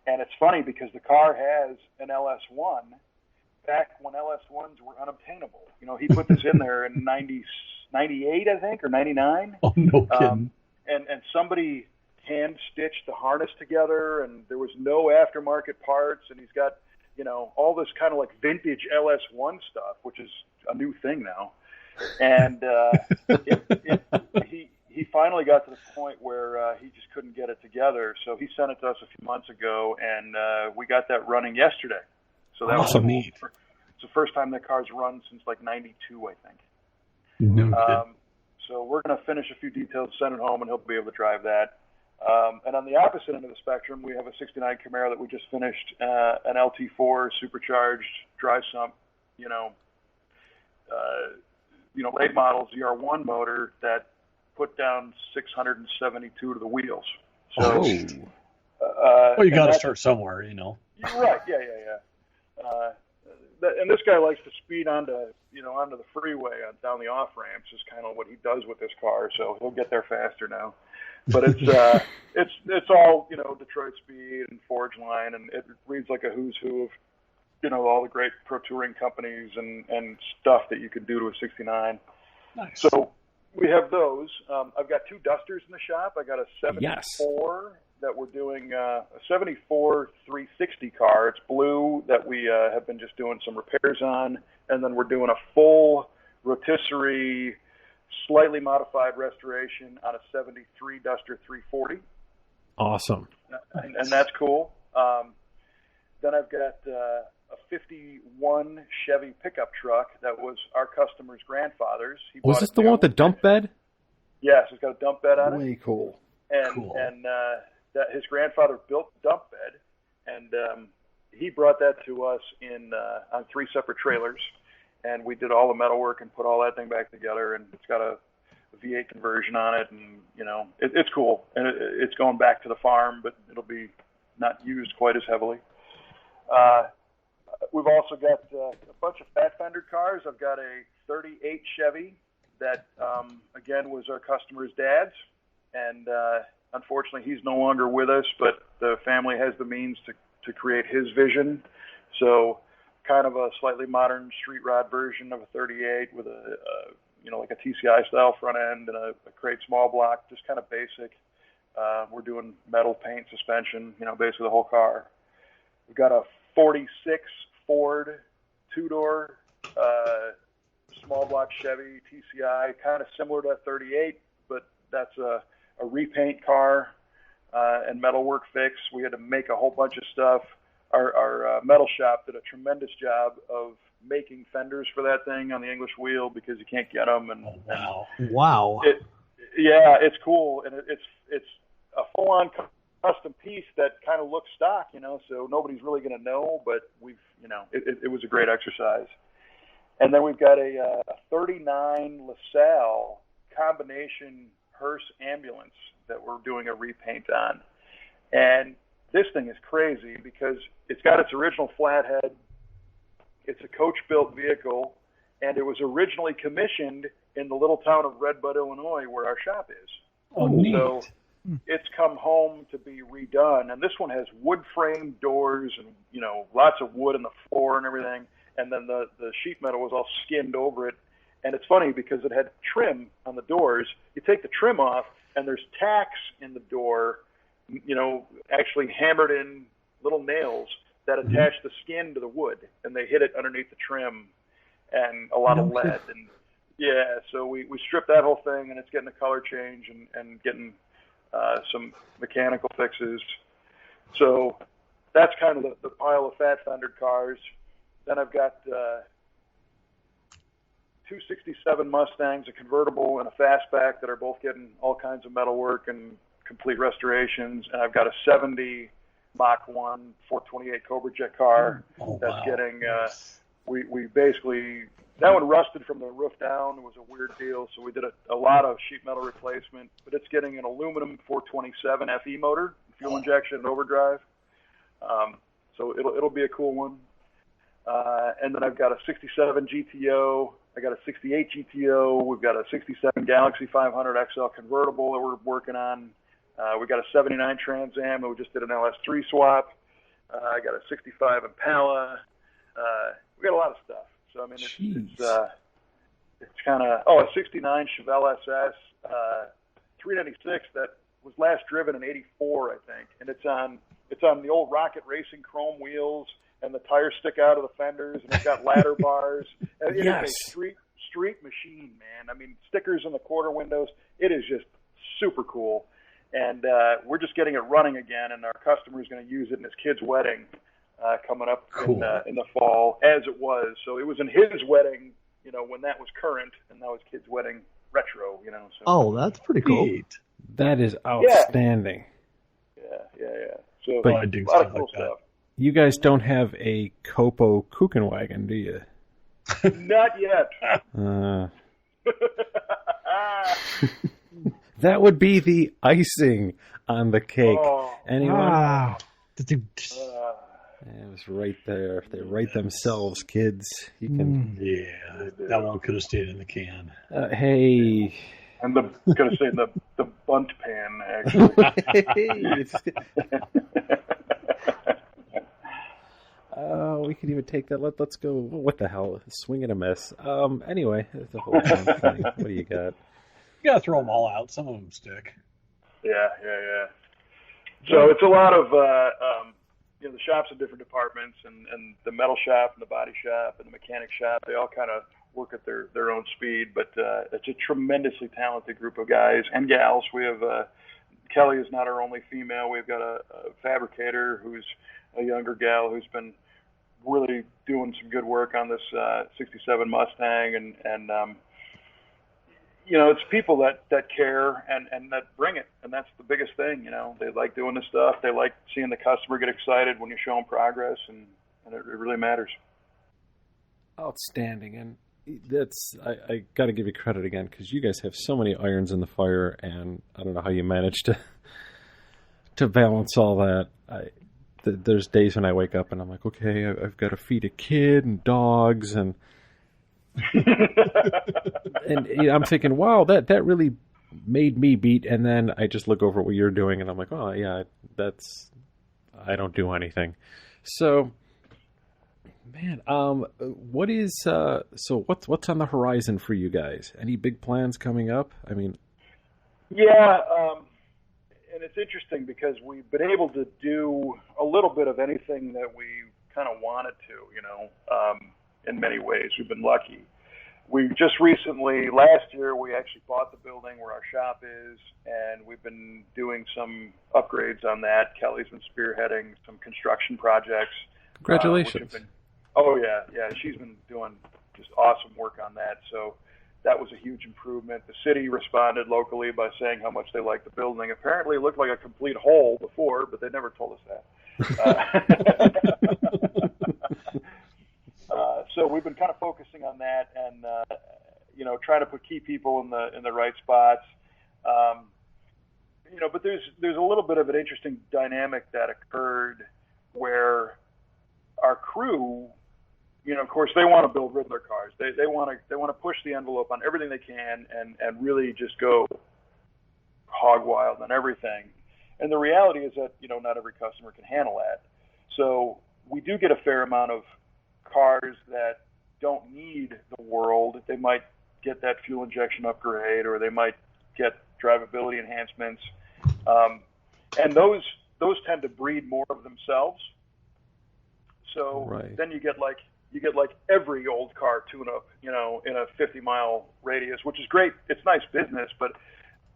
and it's funny because the car has an LS1 back when LS1s were unobtainable. He put this in there in 98, I think, or 99. Oh, no kidding. And somebody hand-stitched the harness together, and there was no aftermarket parts, and he's got, all this kind of like vintage LS1 stuff, which is a new thing now. And he finally got to the point where he just couldn't get it together, so he sent it to us a few months ago, and we got that running yesterday. So that awesome. was neat. It's the first time that car's run since like '92, I think. No so we're going to finish a few details, send it home, and he'll be able to drive that. And on the opposite end of the spectrum, we have a '69 Camaro that we just finished, an LT4 supercharged dry sump, late model ZR1 motor that put down 672 to the wheels. So, well, you got to start somewhere, You're right. Yeah. And this guy likes to speed onto the freeway down the off ramps is kind of what he does with this car. So he'll get there faster now. But it's all Detroit speed and Forge line, and it reads like a who's who of all the great pro touring companies and stuff that you could do to a '69. Nice. So we have those. I've got two Dusters in the shop. I got a '74 that we're doing, a '74 360 car. It's blue that we have been just doing some repairs on, and then we're doing a full rotisserie, slightly modified restoration on a '73 Duster 340. Awesome. And that's cool. Then I've got a '51 Chevy pickup truck that was our customer's grandfather's. Was this the one with the dump bed? Yes, it's got a dump bed on it. Way cool. And that his grandfather built the dump bed, and he brought that to us on 3 separate trailers, and we did all the metal work and put all that thing back together, and it's got a V8 conversion on it, and it's cool, and it's going back to the farm, but it'll be not used quite as heavily. We've also got a bunch of fat fender cars. I've got a '38 Chevy that again was our customer's dad's, and unfortunately he's no longer with us, but the family has the means to create his vision. So kind of a slightly modern street rod version of a '38 with a like a TCI style front end and a crate small block, just kind of basic. We're doing metal paint, suspension, basically the whole car. We've got a '46 Ford 2-door small block Chevy TCI, kind of similar to a '38, but that's a repaint car and metal work fix. We had to make a whole bunch of stuff. Our metal shop did a tremendous job of making fenders for that thing on the English wheel because you can't get them. And wow. It's cool, and it's a full-on custom piece that kind of looks stock, so nobody's really going to know, but it was a great exercise. And then we've got a 39 LaSalle combination hearse ambulance that we're doing a repaint on. And this thing is crazy because it's got its original flathead. It's a coach-built vehicle, and it was originally commissioned in the little town of Red Bud, Illinois, where our shop is. Oh, neat. So it's come home to be redone, and this one has wood frame doors and lots of wood in the floor and everything. And then the sheet metal was all skinned over it. And it's funny because it had trim on the doors. You take the trim off, and there's tacks in the door, actually hammered in little nails that attach the skin to the wood, and they hit it underneath the trim, and a lot of lead. And so we stripped that whole thing, and it's getting a color change and getting some mechanical fixes. So that's kind of the pile of fat fendered cars. Then I've got 2 '67 Mustangs, a convertible and a fastback that are both getting all kinds of metal work and complete restorations. And I've got a '70 Mach 1 428 Cobra Jet car that's getting, we basically That one rusted from the roof down. It was a weird deal, so we did a lot of sheet metal replacement. But it's getting an aluminum 427 FE motor, fuel injection and overdrive. So it'll be a cool one. And then I've got a 67 GTO. I got a 68 GTO. We've got a 67 Galaxy 500 XL convertible that we're working on. We got a 79 Trans Am, and we just did an LS3 swap. I got a 65 Impala. We got a lot of stuff. So I mean, it's kind of a 69 Chevelle SS 396 that was last driven in '84, I think, and it's on the old Rocket Racing chrome wheels, and the tires stick out of the fenders, and it's got ladder bars. And it is a street machine, man. I mean, stickers in the quarter windows. It is just super cool. And we're just getting it running again, and our customer is going to use it in his kid's wedding coming up in the fall, as it was. So it was in his wedding, when that was current, and now his kid's wedding retro, So. Oh, that's pretty cool. That is outstanding. Yeah. So but I do a lot of stuff cool like that. stuff. You guys don't have a Copo kuchen wagon, do you? Not yet. That would be the icing on the cake. Anyone? Wow. It was right there. They write themselves, kids. You can. Yeah, that one could have stayed in the can. Hey. I'm going to say the bunt pan, actually. We could even take that. Let's go. What the hell? Swing and a miss. Anyway, it's a whole thing. What do you got? You got to throw them all out. Some of them stick. Yeah. So it's a lot of, the shops in different departments, and the metal shop and the body shop and the mechanic shop, they all kind of work at their own speed, but it's a tremendously talented group of guys and gals. We have Kelly is not our only female. We've got a fabricator who's a younger gal who's been really doing some good work on this 67 Mustang, and it's people that care and that bring it, and that's the biggest thing. They like doing this stuff. They like seeing the customer get excited when you show them progress, and it really matters. Outstanding. And I got to give you credit again, because you guys have so many irons in the fire, and I don't know how you manage to balance all that. There's days when I wake up and I'm like, okay, I've got to feed a kid and dogs, and and I'm thinking, wow, that really made me beat. And then I just look over what you're doing, and I'm like, oh yeah, I don't do anything. So, man, what is what's on the horizon for you guys? Any big plans coming up? I mean, yeah, and it's interesting because we've been able to do a little bit of anything that we kind of wanted to, in many ways. We've been lucky. We just recently, last year, we actually bought the building where our shop is, and we've been doing some upgrades on that. Kelly's been spearheading some construction projects. Congratulations. Yeah. She's been doing just awesome work on that. So that was a huge improvement. The city responded locally by saying how much they liked the building. Apparently it looked like a complete hole before, but they never told us that. So we've been kind of focusing on that, and trying to put key people in the right spots. But there's a little bit of an interesting dynamic that occurred where our crew, of course, they want to build Riddler cars. They want to push the envelope on everything they can and really just go hog wild on everything. And the reality is that not every customer can handle that. So we do get a fair amount of cars that don't need the world. They might get that fuel injection upgrade, or they might get drivability enhancements, and those tend to breed more of themselves. So then you get like every old car tune-up, in a 50-mile radius, which is great. It's nice business, but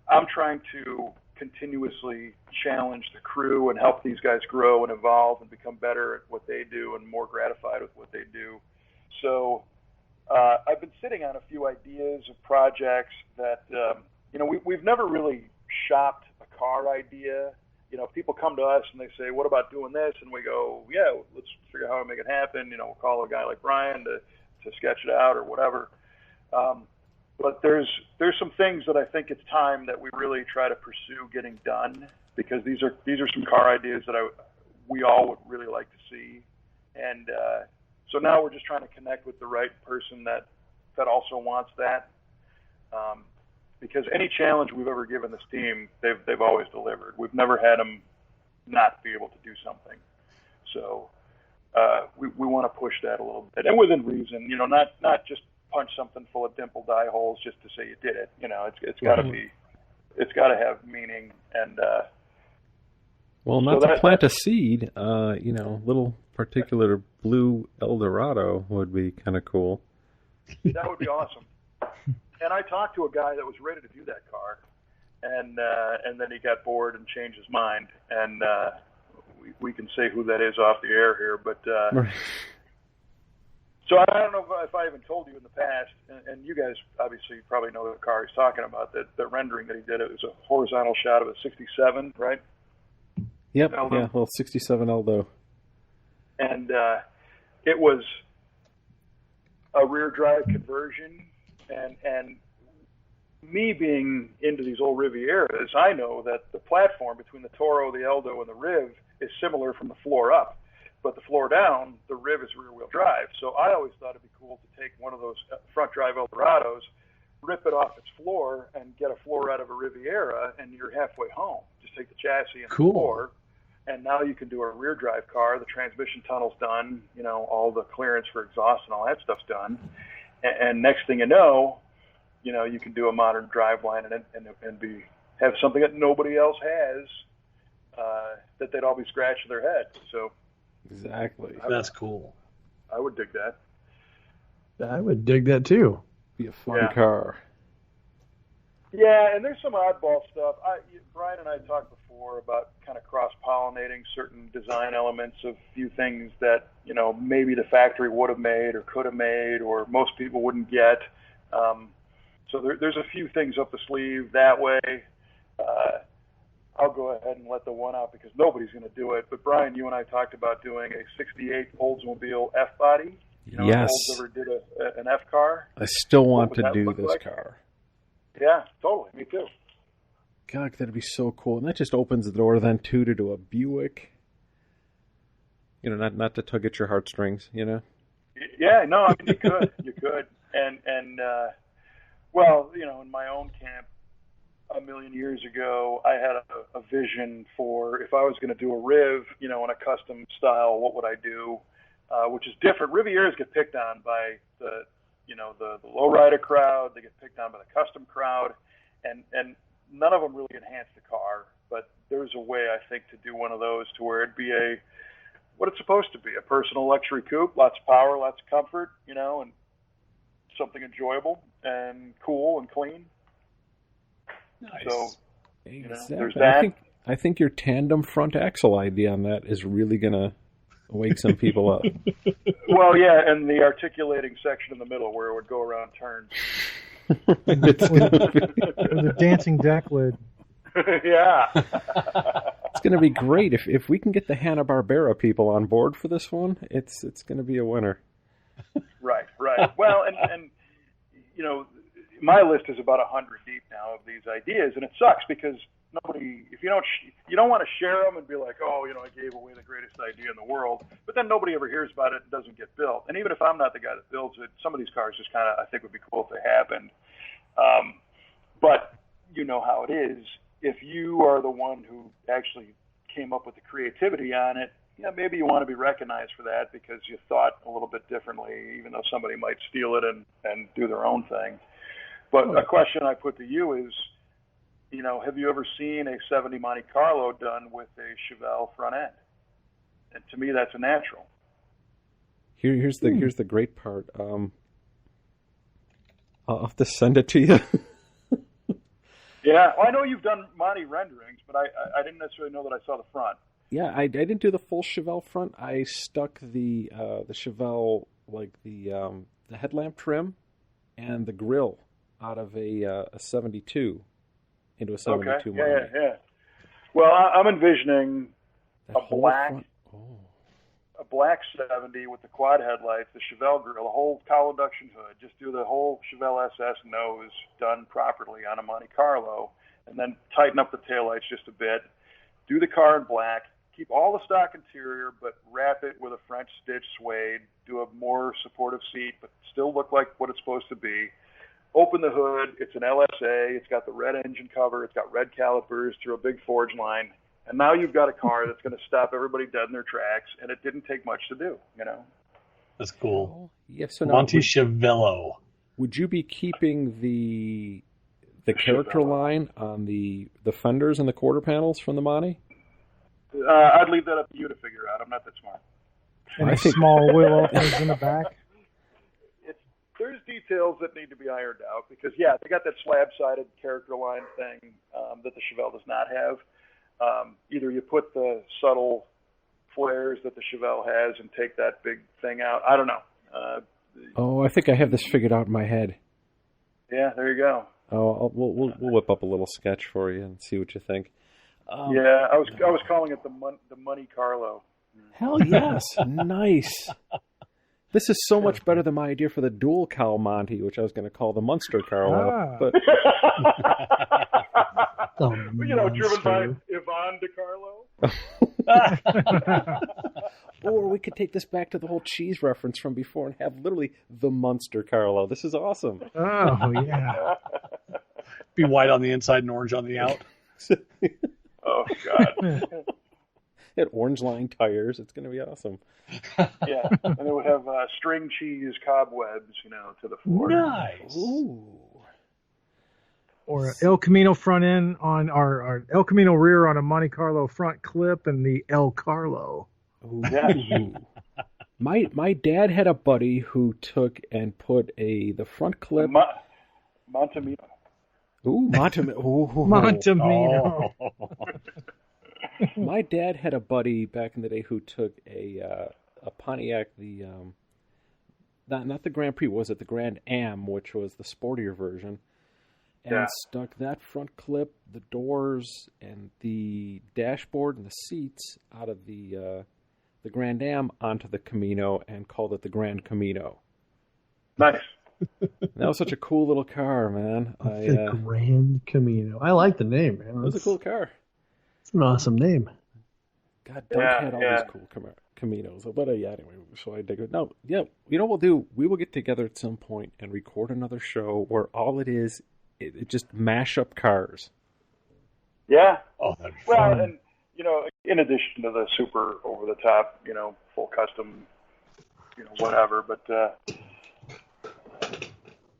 I'm trying to continuously challenge the crew and help these guys grow and evolve and become better at what they do and more gratified with what they do. So I've been sitting on a few ideas of projects that, we've never really shopped a car idea. People come to us and they say, what about doing this? And we go, yeah, let's figure out how to make it happen. We'll call a guy like Brian to to sketch it out or whatever. But there's some things that I think it's time that we really try to pursue getting done, because these are some car ideas that we all would really like to see. And so now we're just trying to connect with the right person that also wants that. Because any challenge we've ever given this team, they've always delivered. We've never had them not be able to do something. So we want to push that a little bit, and within reason. Not just punch something full of dimple die holes just to say you did it. It's got to be, it's got to have meaning. And well, not to plant a seed, little particular blue Eldorado would be kind of cool. That would be awesome. And I talked to a guy that was ready to do that car, and then he got bored and changed his mind. And we can say who that is off the air here, but so I don't know if I even told you in the past, and you guys obviously probably know the car he's talking about. The rendering that he did, it was a horizontal shot of a '67, right? Yep, Eldo. yeah, well, '67 Eldo. And it was a rear drive conversion, and me being into these old Rivieras, I know that the platform between the Toro, the Eldo, and the Riv is similar from the floor up. But the floor down, the Riv is rear-wheel drive. So I always thought it'd be cool to take one of those front-drive Eldorados, rip it off its floor, and get a floor out of a Riviera, and you're halfway home. Just take the chassis and the floor, and now you can do a rear-drive car. The transmission tunnel's done, all the clearance for exhaust and all that stuff's done. And next thing you know, you can do a modern driveline and have something that nobody else has, that they'd all be scratching their head. So. Exactly. That's cool. I would dig that. I would dig that too. Be a fun car. Yeah, and there's some oddball stuff. Brian and I talked before about kind of cross-pollinating certain design elements of few things that, maybe the factory would have made or could have made or most people wouldn't get. So there's a few things up the sleeve that way. I'll go ahead and let the one out because nobody's going to do it. But Brian, you and I talked about doing a '68 Oldsmobile F-body. Yes. Olds ever did an F car. I still want to do this car. Yeah, totally. Me too. God, that'd be so cool. And that just opens the door then too to do a Buick. Not to tug at your heartstrings. Yeah, no, I mean you could, and well, in my own camp. A million years ago, I had a vision for if I was going to do a Riv, in a custom style, what would I do? Which is different. Rivieras get picked on by the lowrider crowd. They get picked on by the custom crowd, and none of them really enhance the car. But there's a way, I think, to do one of those to where it'd be what it's supposed to be, a personal luxury coupe, lots of power, lots of comfort, and something enjoyable and cool and clean. Nice. So, exactly. There's that. I think your tandem front axle idea on that is really going to wake some people up. Well, yeah, and the articulating section in the middle where it would go around turns. It's going to be... With a dancing deck lid. Yeah. It's going to be great. If we can get the Hanna-Barbera people on board for this one, it's going to be a winner. Right. Well, and my list is about 100 deep now of these ideas, and it sucks because nobody, if you don't want to share them and be like, I gave away the greatest idea in the world, but then nobody ever hears about it and doesn't get built. And even if I'm not the guy that builds it, some of these cars just kind of, I think, would be cool if they happened. But you know how it is. If you are the one who actually came up with the creativity on it, maybe you want to be recognized for that because you thought a little bit differently, even though somebody might steal it and do their own thing. But a question I put to you is, have you ever seen a 70 Monte Carlo done with a Chevelle front end? And to me, that's a natural. Here's the great part. I'll have to send it to you. Yeah, well, I know you've done Monte renderings, but I didn't necessarily know that I saw the front. Yeah, I didn't do the full Chevelle front. I stuck the Chevelle, like the headlamp trim and the grille out of a 72 into a 72 Monte. Yeah. Well, I'm envisioning that a black black 70 with the quad headlights, the Chevelle grill, the whole cowl induction hood. Just do the whole Chevelle SS nose done properly on a Monte Carlo, and then tighten up the taillights just a bit. Do the car in black. Keep all the stock interior, but wrap it with a French stitch suede. Do a more supportive seat, but still look like what it's supposed to be. Open the hood. It's an LSA. It's got the red engine cover. It's got red calipers through a big forge line. And now you've got a car that's going to stop everybody dead in their tracks, and it didn't take much to do, you know? That's cool. Yeah, so now, Monte Chevello. would you be keeping the character line on the fenders and the quarter panels from the Monte? I'd leave that up to you to figure out. I'm not that smart. And small wheel openers in the back. There's details that need to be ironed out because, yeah, they got that slab-sided character line thing that the Chevelle does not have. Either you put the subtle flares that the Chevelle has and take that big thing out. I don't know. I think I have this figured out in my head. Yeah, there you go. We'll whip up a little sketch for you and see what you think. Yeah, I was calling it the Monte Carlo. Hell yes, nice. This is so much better than my idea for the dual cowl Monte, which I was going to call the Munster Carlo. But driven by Yvonne DiCarlo. Or we could take this back to the whole cheese reference from before and have literally the Munster Carlo. This is awesome. Oh, yeah. Be white on the inside and orange on the out. Oh, God. It had orange line tires. It's going to be awesome. Yeah, and it would have string cheese cobwebs, to the floor. Nice. Ooh. Or El Camino front end on our El Camino rear on a Monte Carlo front clip and the El Carlo. Ooh. Ooh. My dad had a buddy who took and put the front clip. Montemino. Ooh, Montemino. Montemino. Oh. My dad had a buddy back in the day who took a Pontiac, not the Grand Prix, was it the Grand Am, which was the sportier version, and stuck that front clip, the doors, and the dashboard and the seats out of the Grand Am onto the Camino and called it the Grand Camino. Nice. That was such a cool little car, man. The Grand Camino. I like the name, man. It was a cool car. It's an awesome name. God, Doug had all these cool Caminos. But anyway, so I dig it. No, yeah, you know what we'll do? We will get together at some point and record another show where all it is, it just mash up cars. Yeah. Oh, that'd be fun. And, in addition to the super over-the-top, full custom, whatever, but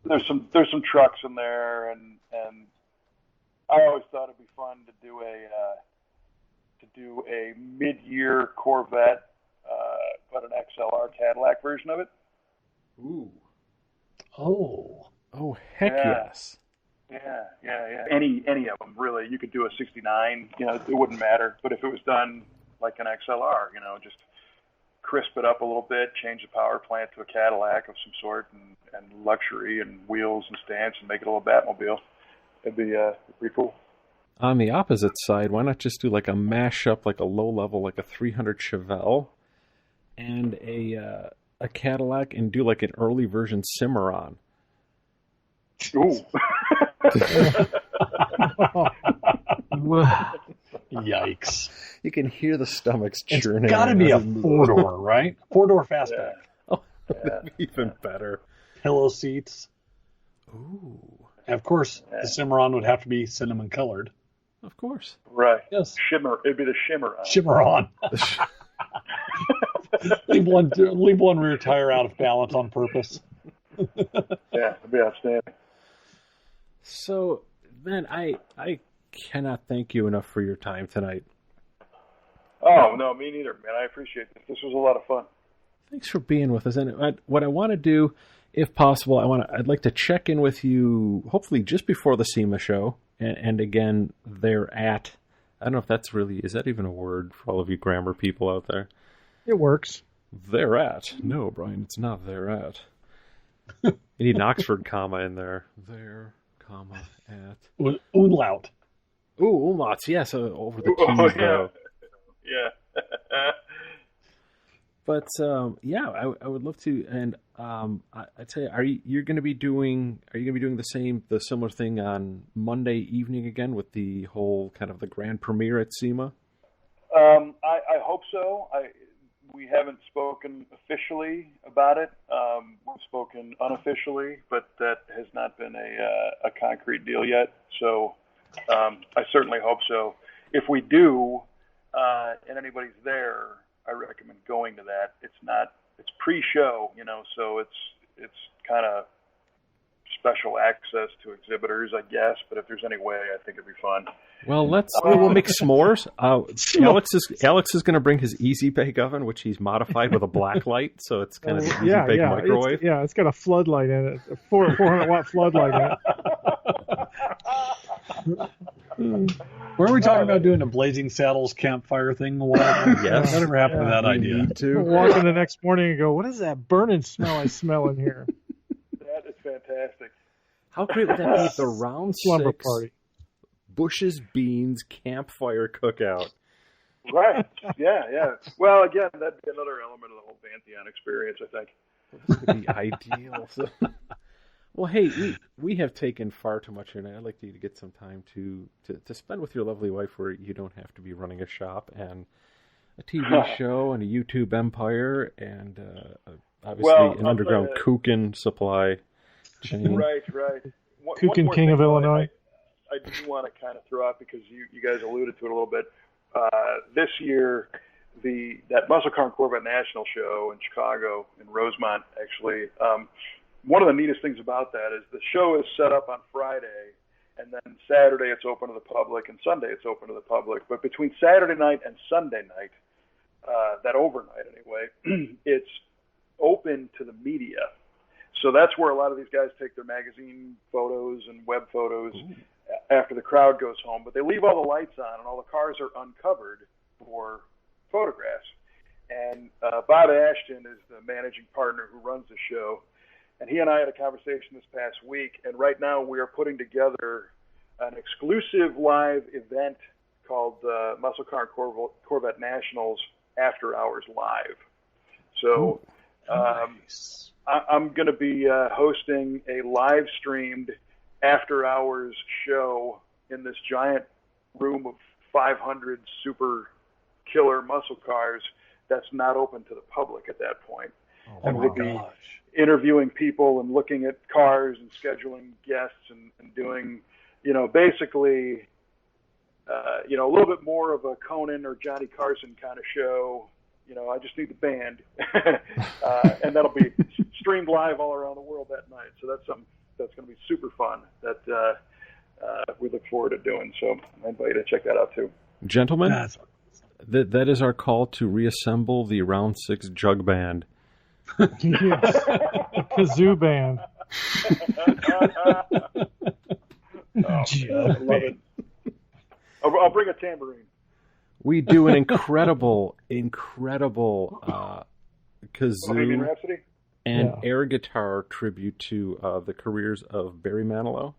there's some trucks in there, and I always thought it'd be fun to do a mid-year Corvette, but an XLR Cadillac version of it. Ooh. Oh, heck yes. Yeah. Any of them, really. You could do a 69, it wouldn't matter. But if it was done like an XLR, just crisp it up a little bit, change the power plant to a Cadillac of some sort, and luxury and wheels and stance, and make it a little Batmobile. It'd be pretty cool. On the opposite side, why not just do like a mashup, like a low level, like a 300 Chevelle, and a Cadillac, and do like an early version Cimarron? Ooh. Yikes. You can hear the stomachs churning. It's got to be a four-door, right? Four-door fastback. Oh, that'd be even better. Pillow seats. Ooh. And of course, the Cimarron would have to be cinnamon colored. Of course. Right. Yes. It'd be the Shimmer. Cimarron. leave one rear tire out of balance on purpose. Yeah, it'd be outstanding. So, man, I cannot thank you enough for your time tonight. Oh, no, me neither, man. I appreciate this. This was a lot of fun. Thanks for being with us. And what I want to do, if possible, I'd like to check in with you, hopefully just before the SEMA show, and again, I don't know if is that even a word for all of you grammar people out there? It works. They're at. No, Brian, it's not they're at. You need an Oxford comma in there. There, comma, at. Umlaut. Ooh, umlauts, yes, over the T's, though. Yeah. But yeah, I would love to. And I tell you, you're going to be doing the similar thing on Monday evening again with the whole kind of the grand premiere at SEMA? I hope so. We haven't spoken officially about it. We've spoken unofficially, but that has not been a concrete deal yet. So I certainly hope so. If we do, and anybody's there, I recommend going to that. It's pre-show, so it's kind of special access to exhibitors, I guess. But if there's any way, I think it'd be fun. Well, we'll make s'mores. Alex is going to bring his Easy Bake oven, which he's modified with a black light, so it's kind of an Easy Bake microwave. It's got a floodlight in it, a 400-watt floodlight in it. Weren't we talking about doing a Blazing Saddles campfire thing a while ago? Yes. Whatever happened to that idea? Need to. Walk in the next morning and go, what is that burning smell I smell in here? That is fantastic. How great would that be? The round Slumber six party. Bush's Beans campfire cookout. Right. Yeah. Well, again, that'd be another element of the whole Pantheon experience, I think. This would be ideal. Well, hey, we have taken far too much here, and I'd like you to get some time to spend with your lovely wife where you don't have to be running a shop and a TV show and a YouTube empire and obviously an underground kuchen supply chain. Right. Kuchen King of Illinois. I do want to kind of throw out, because you guys alluded to it a little bit. This year, that Muscle Car and Corvette National Show in Chicago, in Rosemont, actually, one of the neatest things about that is the show is set up on Friday, and then Saturday it's open to the public, and Sunday it's open to the public. But between Saturday night and Sunday night, that overnight anyway, it's open to the media. So that's where a lot of these guys take their magazine photos and web photos after the crowd goes home. But they leave all the lights on, and all the cars are uncovered for photographs. And Bob Ashton is the managing partner who runs the show. And he and I had a conversation this past week, and right now we are putting together an exclusive live event called Muscle Car and Corvette Nationals After Hours Live. So I'm going to be hosting a live-streamed after-hours show in this giant room of 500 super killer muscle cars that's not open to the public at that point. And we'll be interviewing people and looking at cars and scheduling guests and doing, basically, a little bit more of a Conan or Johnny Carson kind of show. I just need the band. And that'll be streamed live all around the world that night. So that's something that's going to be super fun that we look forward to doing. So I invite you to check that out too. Gentlemen, that is our call to reassemble the Round 6 Jug Band. Yes. The kazoo band. I love it. I'll bring a tambourine. We do an incredible kazoo and air guitar tribute to the careers of Barry Manilow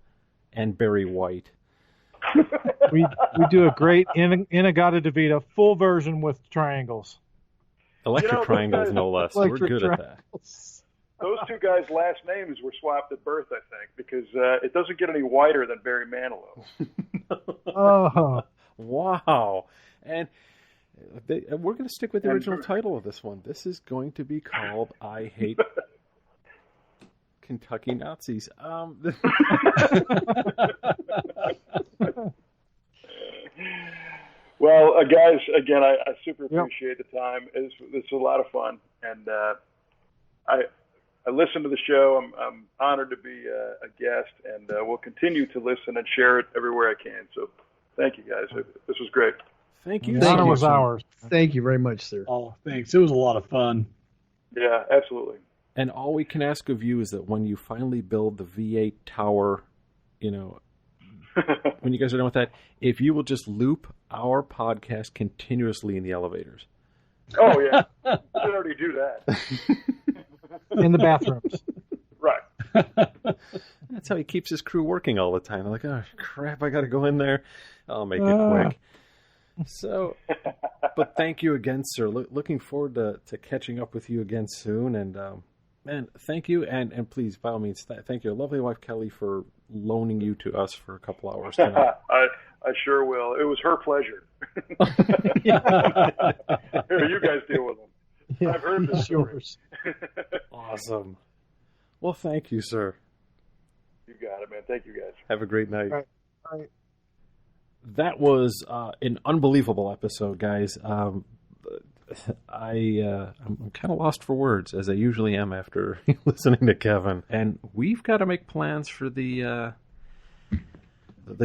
and Barry White. We do a great Inagata DeVita full version with triangles. Electric triangles, no less. We're good at that. Those two guys' last names were swapped at birth, I think, because it doesn't get any whiter than Barry Manilow. Oh, wow. And we're going to stick with the original title of this one. This is going to be called I Hate Kentucky Nazis. Well, guys, again, I super appreciate the time. It's a lot of fun, and I listen to the show. I'm honored to be a guest, and will continue to listen and share it everywhere I can. So, thank you, guys. This was great. Thank you. The honor was ours. Thank you very much, sir. Oh, thanks. It was a lot of fun. Yeah, absolutely. And all we can ask of you is that when you finally build the V8 tower, when you guys are done with that, if you will just loop our podcast continuously in the elevators. Oh, yeah. I should already do that. In the bathrooms. Right. That's how he keeps his crew working all the time. I'm like, oh, crap, I got to go in there. I'll make it quick. So, But thank you again, sir. Looking forward to catching up with you again soon. And man, thank you, and please, by all means, thank your lovely wife Kelly for loaning you to us for a couple hours tonight. I sure will. It was her pleasure. Here, you guys deal with them. Yeah, I've heard this story. Awesome. Well, thank you, sir. You got it, man. Thank you, guys. Have a great night. All right. That was an unbelievable episode, guys. I'm kind of lost for words, as I usually am after listening to Kevin. And we've got to make plans for the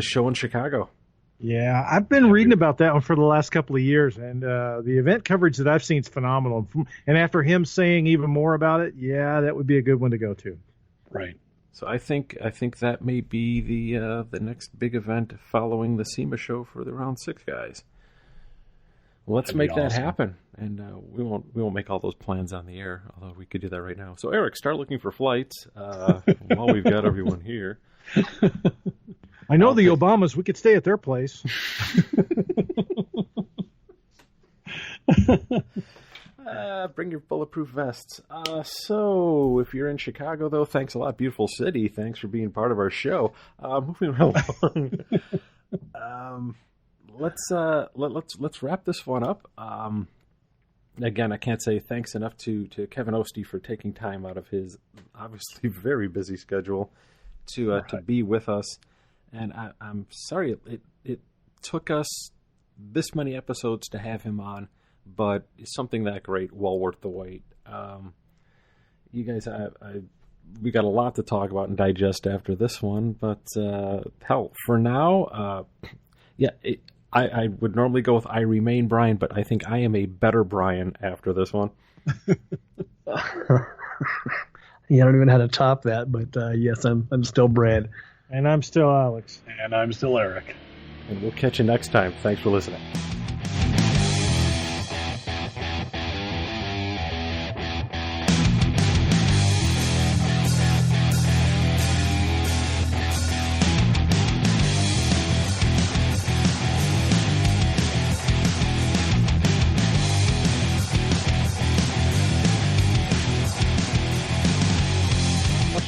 show in Chicago. Yeah, I've been reading about that one for the last couple of years, and the event coverage that I've seen is phenomenal. And after him saying even more about it, yeah, that would be a good one to go to. Right. So I think that may be the next big event following the SEMA Show for the Round 6 guys. Let's make that happen, and we won't make all those plans on the air, although we could do that right now. So Eric, start looking for flights while we've got everyone here. I know the Obamas. We could stay at their place. Bring your bulletproof vests. So, if you're in Chicago, though, thanks a lot, beautiful city. Thanks for being part of our show. Moving right along. Let's wrap this one up. Again, I can't say thanks enough to Kevin Oeste for taking time out of his obviously very busy schedule to be with us. And I'm sorry it took us this many episodes to have him on, but something that great, well worth the wait. You guys, we got a lot to talk about and digest after this one, but hell, for now, I would normally go with I Remain Brian, but I think I am a better Brian after this one. Yeah, I don't even know how to top that, but yes, I'm still Brad. And I'm still Alex. And I'm still Eric. And we'll catch you next time. Thanks for listening.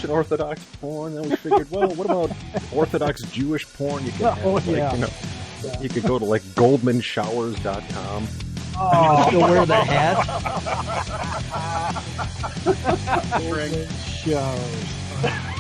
Orthodox porn, then we figured, well, what about Orthodox Jewish porn? You could have, you could go to like goldmanshowers.com. Oh, still wear the hat. Goldman Showers.